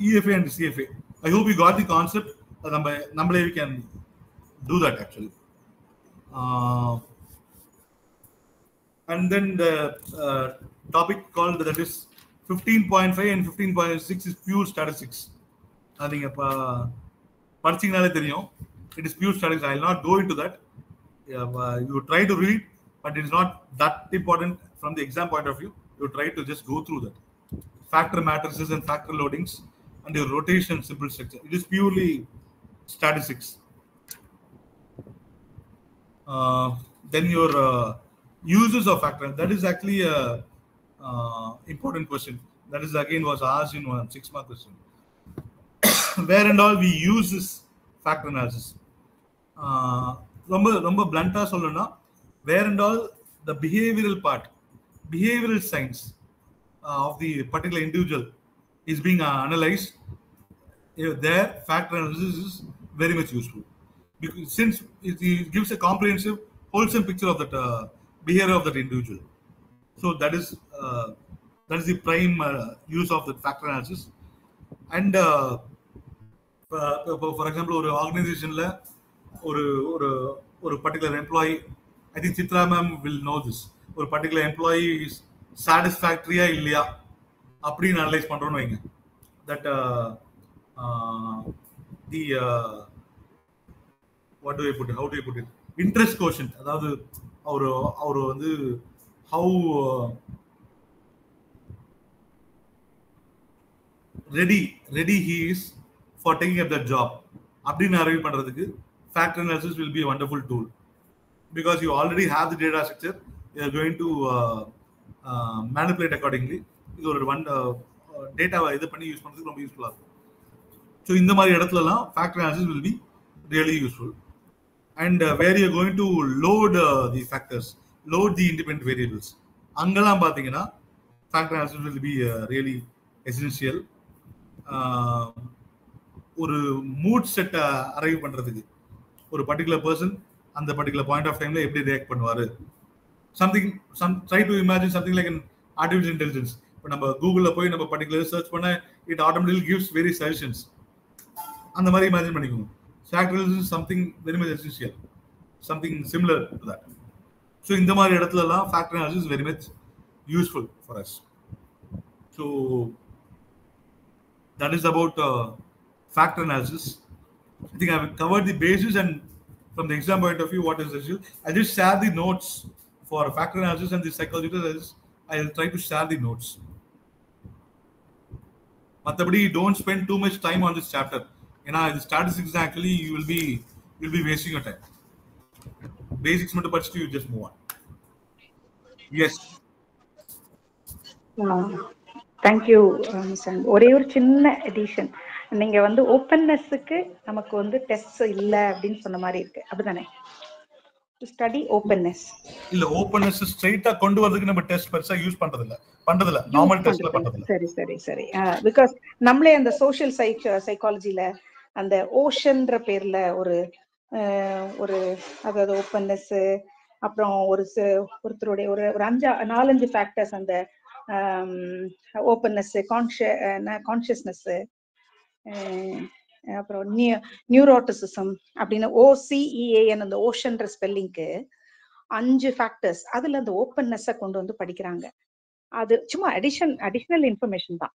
EFA and CFA. I hope you got the concept. We can do that actually. And then the topic called that is 15.5 and 15.6 is pure statistics. I think it is pure statistics. I will not go into that. You try to read, but it is not that important from the exam point of view. You try to just go through that. Factor matrices and factor loadings and your rotation simple structure. It is purely statistics. Then your uses of factor. That is actually a important question. That is again was asked in one 6-mark question. Where and all we use this factor analysis. ரொம்ப blunt-ஆ சொல்லணும்னா where and all the behavioral part, behavioral science of the particular individual is being analyzed. There factor analysis is very much useful because since it gives a comprehensive wholesome picture of that behavior of that individual. So that is the prime use of the factor analysis. And for example ஒரு organizationல ஒரு particular employee, I think Chitra ma'am will know this, ஒரு particular employee is satisfactory இல்லையா அப்படின்னு analyse பண்றோம்னு வைங்க. That the what do I put it? How do I put it? Interest quotient. அதாவது அவர் வந்து how ready he is for taking up that job. அப்படின்னு அறிவு பண்றதுக்கு factor analysis will be a wonderful tool because you already have the data structure. You are going to manipulate accordingly. இது ஒரு டேட்டாவை இது பண்ணி யூஸ் பண்றதுக்கு ரொம்ப யூஸ்ஃபுல்லா இருக்கும். ஸோ இந்த மாதிரி இடத்துலலாம் factor analysis will be really useful. And where you are going to load the factors, load the independent variables. அங்கெல்லாம் பார்த்தீங்கன்னா factor analysis will be really essential. ஒரு மூட் செட்டை அரைவ் பண்றதுக்கு ஒரு பர்டிகுலர் பர்சன் அந்த பர்டிகுலர் பாயிண்ட் ஆஃப் டைம்ல எப்படி react பண்ணுவாரு. Try to imagine something like artificial intelligence. இப்போ நம்ம கூகுளில் போய் நம்ம பர்டிகுலர் சர்ச் பண்ண it automatically gives very suggestions. அந்த மாதிரி இமேஜின் பண்ணிக்கோங்க. factor analysis is something very much essential, something similar to that. So இந்த மாதிரி இடத்துலலாம் factor analysis is very much useful for us. So that is about factor analysis. I think I have covered the basis, and from the exam point of view, what is essential. I just share the notes for factor analysis and the psychological analysis. I will try to share the notes. Matabadi, don't spend too much time on this chapter. The statistics actually you will be wasting your time. Basics மட்டும் படிச்சிட்டு you just move on. Yes. Thank you, Mr. ஒரே ஒரு சின்ன edition. நீங்க வந்து ஓப்பன்னஸ்க்கு நமக்கு வந்து test இல்ல அப்படின்னு சொன்ன மாதிரி இருக்கு, அப்படிதானே? To study openness. இல்ல, openness ஸ்ட்ரைட்டா கொண்டு வரதுக்கு நம்ம டெஸ்ட் பெருசா யூஸ் பண்றதில்ல நார்மல் டெஸ்ட்ல பண்றதில்ல. சரி. because நம்மளே அந்த சோஷியல் சைக்காலஜில அந்த ஓஷன்ற பேர்ல ஒரு அதாவது ஓப்பன்னஸ், அப்புறம் ஒருத்தருடைய ஒரு 4-5 ஃபேக்டர்ஸ், அந்த ஓப்பன்னஸ், கான்ஷியஸ்னஸ், அப்புறம் நியூரோட்டிசிசம் அப்படின்னு OCEAN அந்த ஓஷன்ற ஸ்பெல்லிங்க்கு 5 ஃபேக்டர்ஸ், அதுல அந்த ஓப்பன்னஸை கொண்டு வந்து படிக்கிறாங்க. அது சும்மா அடிஷனல் இன்ஃபர்மேஷன் தான்.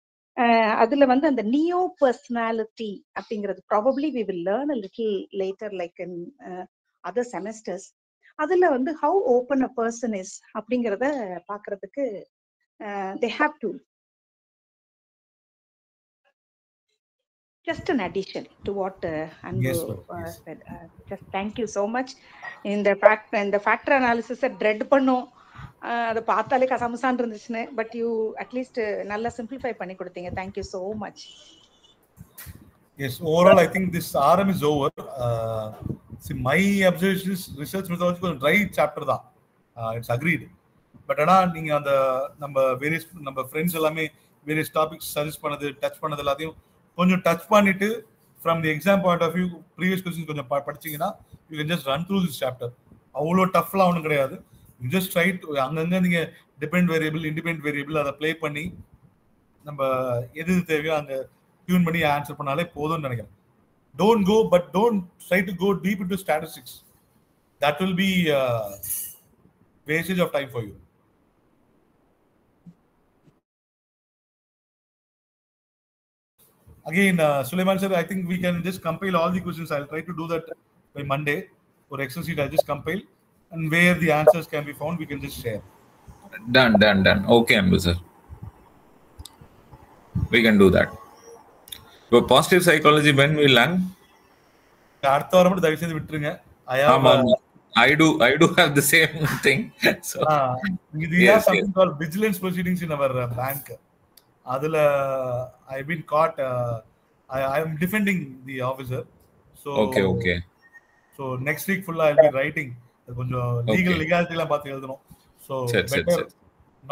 அதுல வந்து அந்த நியோ பர்சனாலிட்டி அப்படிங்கிறது probably we will learn a little later like in other semesters. அதுல வந்து how open a person is அப்படிங்கறத பாக்குறதுக்கு they have to just an addition to what Anbu said. Just thank you so much. In the factor analysis dread பண்ணோம், அதை பார்த்தாலே கசமுசான் இருந்துச்சுன்னு, but you at least நல்லா simplify பண்ணி கொடுத்தீங்க. Thank you so much. Yes, overall I think this RM is over. See, my observation is research methodology கொஞ்சம் dry chapter தான், it's agreed. But ஆனா நீங்க அந்த நம்ம ஃப்ரெண்ட்ஸ் எல்லாமே வேரியஸ் டாபிக்ஸ் சஜஸ்ட் பண்ணது, டச் பண்ணது எல்லாத்தையும் கொஞ்சம் டச் பண்ணிட்டு from the exam point of view previous questions கொஞ்சம் படிச்சீங்கன்னா you can just run through this chapter. அவ்வளோ டஃப்லாம் ஒன்றும் கிடையாது. யூ ஜஸ்ட் ட்ரை டு அங்கங்கே நீங்கள் டிபெண்ட் வேரியபிள், இண்டிபெண்ட் வேரியபிள் அதை ப்ளே பண்ணி நம்ம எது தேவையோ அங்க டியூன் பண்ணி ஆன்சர் பண்ணாலே போதும்னு நினைக்கிறேன். Don't try to go deep into statistics. That will be wastage of time for you. Again, Sulaiman sir, I think we can just compile all the questions. I'll try to do that by Monday. For Excel sheet, I'll just compile, and where the answers can be found, we can just share. Done. Okay, Ambu sir. We can do that. For positive psychology, when we learn? அடுத்த வாரம் மட்டும் தயவு செய்து விட்டுருங்க. I do have the same thing. So we have something called vigilance proceedings in our bank. Adula I've been caught. I am defending the officer. So okay. So next week full I'll be writing. கொஞ்சம் legality எல்லாம் பார்த்து எழுதணும். So better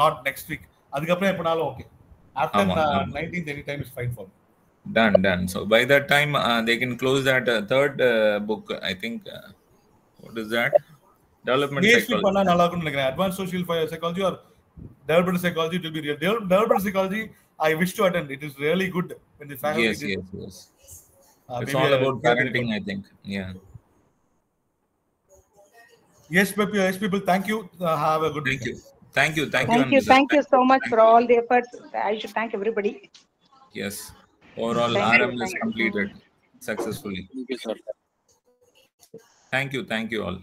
not next week. அதுக்கு அப்புறம் எப்பனாலும் okay. After 19th anytime is fine for me. Done. So by that time they can close that third book, I think. What is that? Development psychology. பண்ணா நல்லா இருக்கும்னு நினைக்கிறேன். Advanced social psychology or development psychology, it will be real. Development psychology I wish to attend. It is really good when the faculty yes. It's all about parenting, I think. Yeah. Yes people, thank you. Have a good weekend. Thank you. Thank you so much for all the efforts. I should thank everybody. Yes. Overall, RM is completed successfully. Thank you, sir. Thank you all.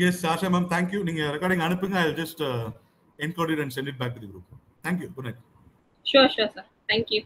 Yes, Sasha ma'am, thank you. நீங்க recording அனுப்புங்க. I'll just encode it and send it back to the group. Thank you. Good night. Sure, sir. Thank you.